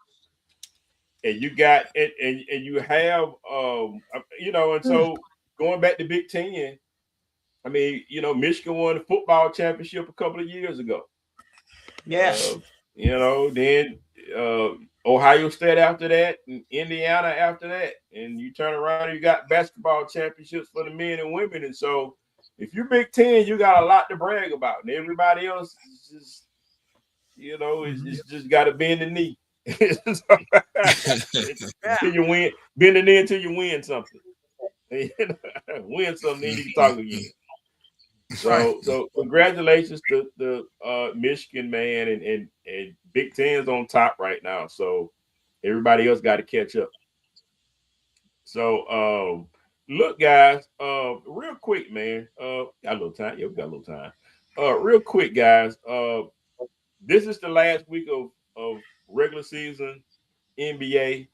And you got it, and you have and so going back to Big Ten, I mean, Michigan won the football championship a couple of years ago. Yes. Then Ohio State after that, and Indiana after that, and you turn around and you got basketball championships for the men and women. And so, if you're Big Ten, you got a lot to brag about, and everybody else is just, it's just got to bend the knee. Until you win, bend the knee until you win something. Win something, then you can talk again. So congratulations to the Michigan, man, and Big Ten's on top right now. So everybody else got to catch up. So look, guys, real quick, man. Got a little time. Yeah, we got a little time. Real quick, guys. This is the last week of regular season NBA.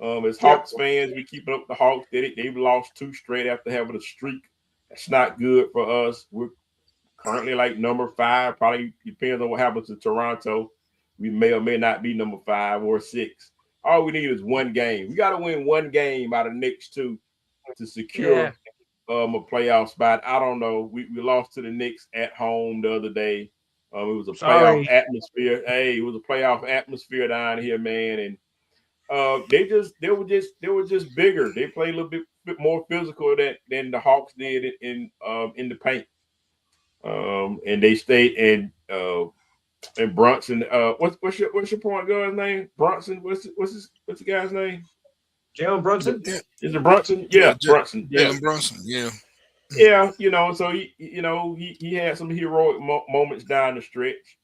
As Hawks fans, we keeping up the Hawks. They've lost 2 straight after having a streak. That's not good for us. We're currently like number 5. Probably depends on what happens to Toronto. We may or may not be number 5 or 6. All we need is one game. We got to win one game out of the next 2 to secure a playoff spot. I don't know. We lost to the Knicks at home the other day. It was a playoff atmosphere. Hey, it was a playoff atmosphere down here, man. And they were just bigger. They played a little bit more physical than the Hawks did in the paint. And they stayed and Brunson. What's your point guard's name? Brunson. What's the guy's name? Jalen Brunson. Is it Brunson? Yeah, Brunson. Jalen Brunson. Yeah. Yeah, so he had some heroic moments down the stretch.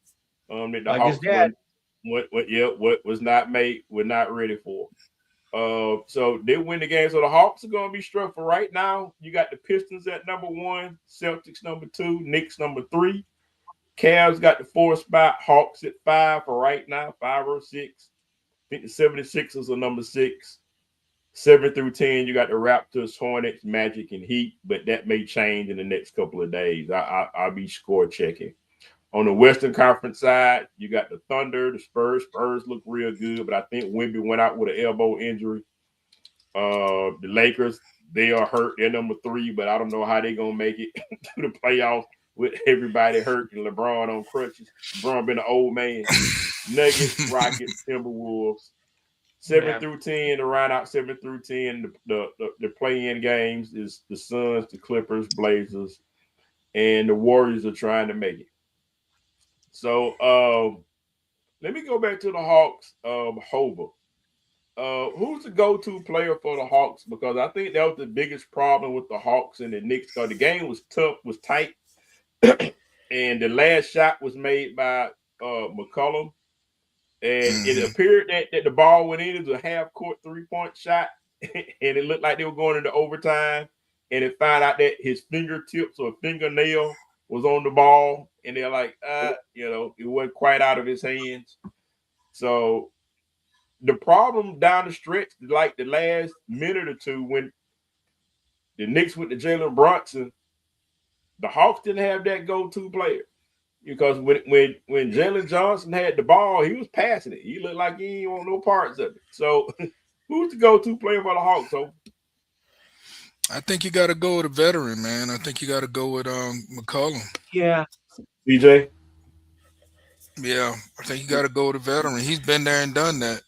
That the like his Hawks dad. what was not made, were not ready for. So they win the game. So the Hawks are going to be struck for right now. You got the Pistons at number 1, Celtics number 2, Knicks number 3. Cavs got the 4th spot, Hawks at 5 for right now, 5 or 6. I think the 76ers are number 6. 7 through 10, you got the Raptors, Hornets, Magic, and Heat, but that may change in the next couple of days. I'll be score checking. On the Western Conference side, you got the Thunder, the Spurs. Spurs look real good, but I think Wemby went out with an elbow injury. The Lakers, they are hurt. They're number 3, but I don't know how they're going to make it to the playoffs with everybody hurt and LeBron on crutches. LeBron been an old man. Nuggets, Rockets, Timberwolves. 7 through 10, to round out 7 through 10, the play-in games is the Suns, the Clippers, Blazers, and the Warriors are trying to make it. So let me go back to the Hawks. Hova. Who's the go-to player for the Hawks? Because I think that was the biggest problem with the Hawks and the Knicks. Because the game was tough, was tight, and the last shot was made by McCollum. And it appeared that the ball went in. It was a half-court 3-point shot, and it looked like they were going into overtime. And it found out that his fingertips or fingernail was on the ball, and they're like, it wasn't quite out of his hands. So the problem down the stretch, like the last minute or two, when the Knicks went to Jalen Brunson, the Hawks didn't have that go-to player. Because when Jalen Johnson had the ball, he was passing it. He looked like he didn't want no parts of it. So who's the go-to player for the Hawks? So I think you got to go with a veteran, man. I think you got to go with McCollum. Yeah. DJ? Yeah, I think you got to go with a veteran. He's been there and done that.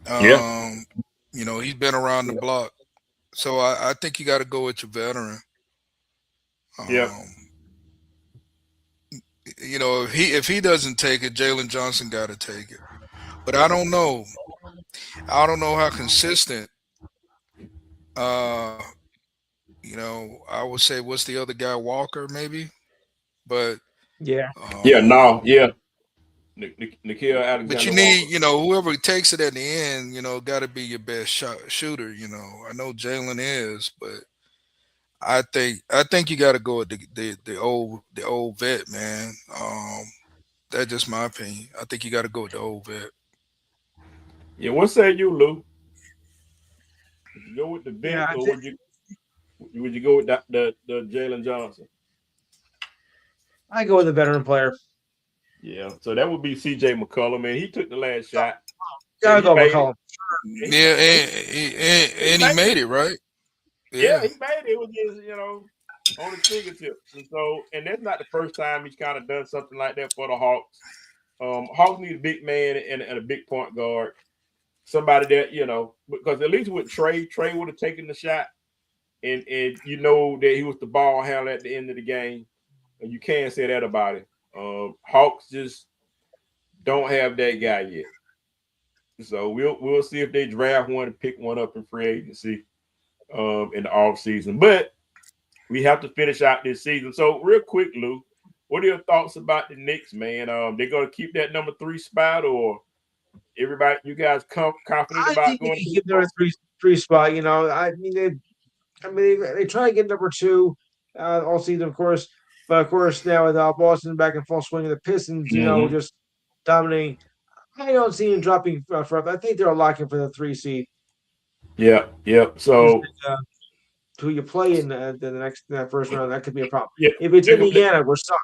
Yeah. He's been around the block. So I think you got to go with your veteran. Yeah. If he doesn't take it, Jalen Johnson got to take it. But I don't know. I don't know how consistent. I would say what's the other guy, Walker, maybe. But yeah, Nikhil Alexander. But you need, whoever takes it at the end, got to be your best shooter. I know Jalen is, but I think you got to go with the old vet, man. That's just my opinion. I think you got to go with the old vet. Yeah, what say you, Lou? Would you go with the vet, or would you go with the Jalen Johnson? I go with a veteran player. Yeah, so that would be C.J. McCollum, man. He took the last shot. Gotta go McCollum. Yeah, and he made it, right? Yeah, he made it. It was just, on his fingertips. And that's not the first time he's kind of done something like that for the Hawks. Hawks need a big man and a big point guard. Somebody that, because at least with Trey would have taken the shot, and that he was the ball handler at the end of the game. And you can't say that about him. Hawks just don't have that guy yet. So we'll see if they draft one and pick one up in free agency in the off season. But we have to finish out this season. So real quick, Lou, what are your thoughts about the Knicks, man? They're going to keep that number 3 spot, or everybody, you guys confident about going to keep their three spot? They try to get number 2 all season, of course. But of course, now with Boston back in full swing, the Pistons, just dominating. I don't see them dropping for. I think they're locking for the 3 seed. Yeah. So who you play in the first round, that could be a problem. Yeah, if it's Indiana, we're stuck.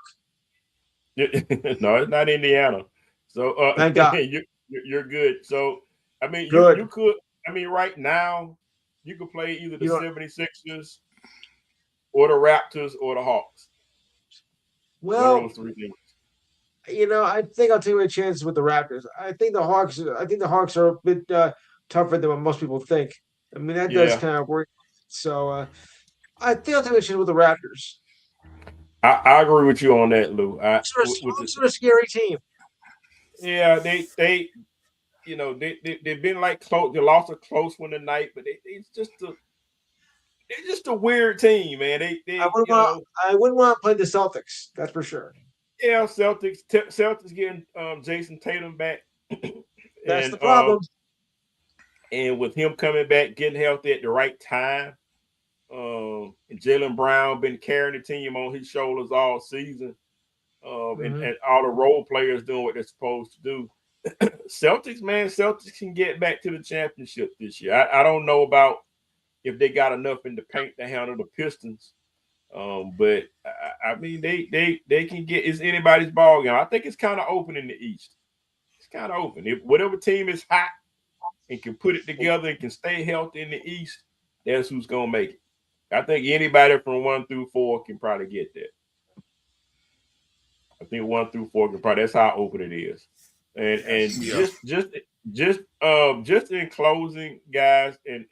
No, it's not Indiana. So thank God. You're good. So I mean, good. you could. I mean, right now you could play either the 76ers or the Raptors or the Hawks. Well, one of those 3 things. I think I'll take my chances with the Raptors. I think the Hawks are a bit tougher than what most people think. I mean, that does kind of work. So I think I'll take my chances with the Raptors. I agree with you on that, Lou. Hawks are a scary team. Yeah, they've been like close. They lost a close one tonight, but it's just they're just a weird team, man. I wouldn't want to play the Celtics. That's for sure. Yeah, Celtics getting Jason Tatum back, That's and the problem. And with him coming back, getting healthy at the right time, Jaylen Brown been carrying the team on his shoulders all season, and all the role players doing what they're supposed to do. Celtics can get back to the championship this year. I don't know about if they got enough in the paint to handle the Pistons. But I mean, they can get, it's anybody's ball game. I think it's kind of open in the East. It's kind of open. If whatever team is hot and can put it together and can stay healthy in the East, that's who's gonna make it. I think anybody from 1 through 4 can probably get that. I think 1 through 4 can probably. That's how open it is. And just in closing, guys, and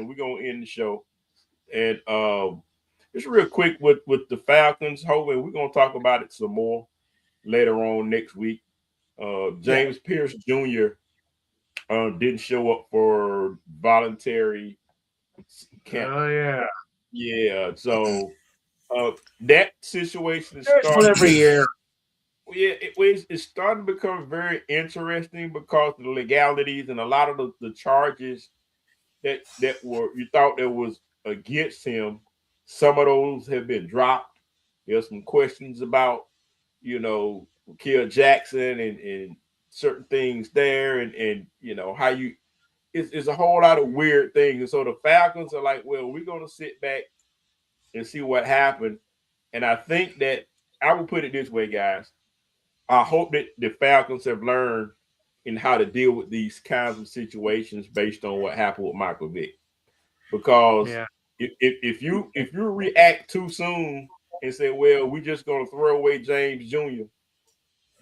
we're gonna end the show. And just real quick with the Falcons, hoping we're gonna talk about it some more later on next week. James Pierce Jr. Didn't show up for voluntary camp. Oh yeah. Yeah. So that situation is starting every year. Yeah, it's starting to become very interesting because of the legalities and a lot of the charges that were you thought that was against him. Some of those have been dropped. There's some questions about, Kill Jackson and certain things there, and how you. It's a whole lot of weird things, and so the Falcons are like, well, we're gonna sit back and see what happened. And I think that I will put it this way, guys. I hope that the Falcons have learned in how to deal with these kinds of situations based on what happened with Michael Vick. Because if you react too soon and say, well, we're just going to throw away James Jr.,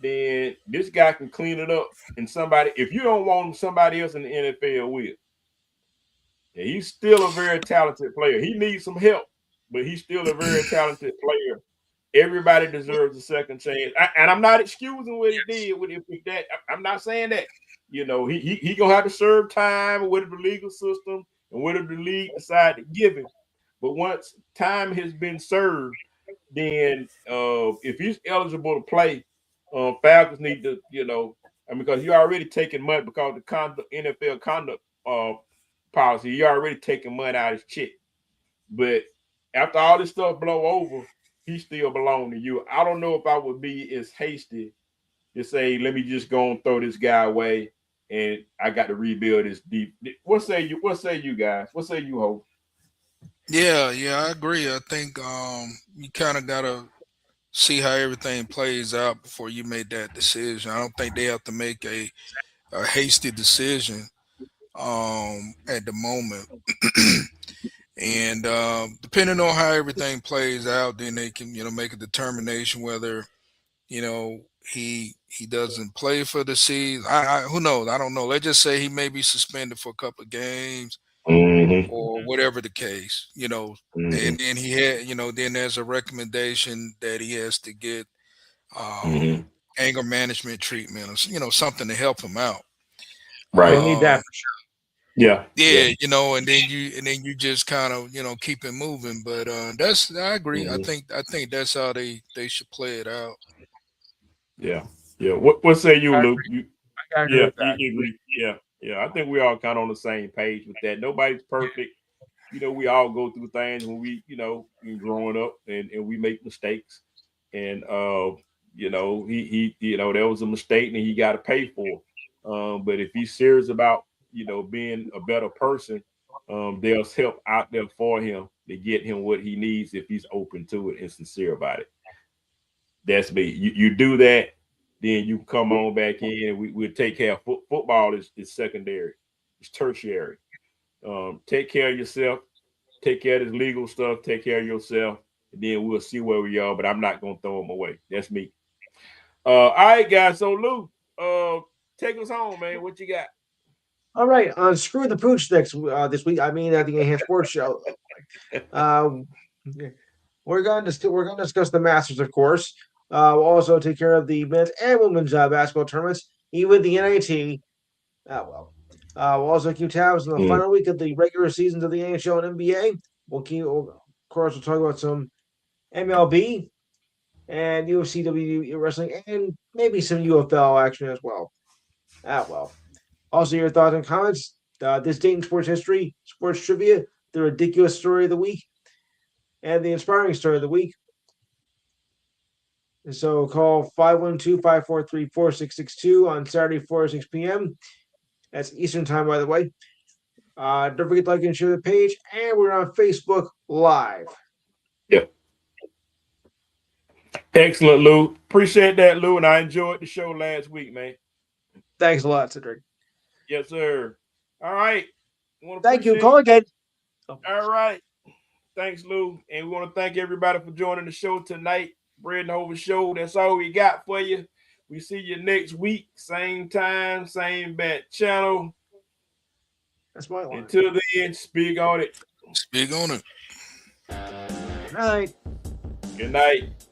then this guy can clean it up. And if you don't want him, somebody else in the NFL will. And he's still a very talented player. He needs some help, but he's still a very talented player. Everybody deserves a second chance, and I'm not excusing what he did with that. I'm not saying that. He gonna have to serve time with the legal system and whatever the league decide to give him. But once time has been served, then if he's eligible to play, Falcons need to, because you're already taking money because the NFL conduct policy, you're already taking money out of his check. But after all this stuff blow over, he still belong to you. I don't know if I would be as hasty to say, let me just go and throw this guy away and I got to rebuild this deep. What say you guys? What say you, Hope? Yeah, I agree. I think you kind of gotta see how everything plays out before you make that decision. I don't think they have to make a hasty decision at the moment. And depending on how everything plays out, then they can, make a determination whether, he doesn't play for the season. Who knows? I don't know. Let's just say he may be suspended for a couple of games or whatever the case, and then he had, then there's a recommendation that he has to get anger management treatment or, something to help him out. Right. I need that for sure. Yeah, and then you just kind of keep it moving. But I agree. I think that's how they should play it out. Yeah. What say you, Luke? I agree with that. You agree. Yeah. I think we all kind of on the same page with that. Nobody's perfect. We all go through things when we growing up and we make mistakes. And he there was a mistake and he got to pay for it. But if he's serious about being a better person, there's help out there for him to get him what he needs if he's open to it and sincere about it. That's me. You do that, then you come on back in and we'll take care of football is secondary. It's tertiary. Take care of yourself. Take care of this legal stuff. Take care of yourself. And then we'll see where we are, but I'm not going to throw them away. That's me. All right, guys. So, Luke, take us home, man. What you got? All right, on Screw the Pooch this week. I mean, at the Enhanced Sports Show, we're going to discuss the Masters, of course. We'll also take care of the men's and women's basketball tournaments, even the NIT. We'll also keep tabs on the final week of the regular seasons of the NHL and NBA. Of course, we'll talk about some MLB and UFC wrestling, and maybe some UFL action as well. Also, your thoughts and comments. This date in sports history, sports trivia, the ridiculous story of the week, and the inspiring story of the week. And so call 512-543-4662 on Saturday, 4 or 6 p.m. That's Eastern time, by the way. Don't forget to like and share the page, and we're on Facebook Live. Yep. Excellent, Lou. Appreciate that, Lou, and I enjoyed the show last week, man. Thanks a lot, Cedric. Yes, sir. All right. Thank you. Call again. All right. Thanks, Lou. And we want to thank everybody for joining the show tonight. Bread and Over Show. That's all we got for you. We see you next week. Same time, same bat channel. That's my line. Until then, speak on it. Speak on it. Good night. Good night.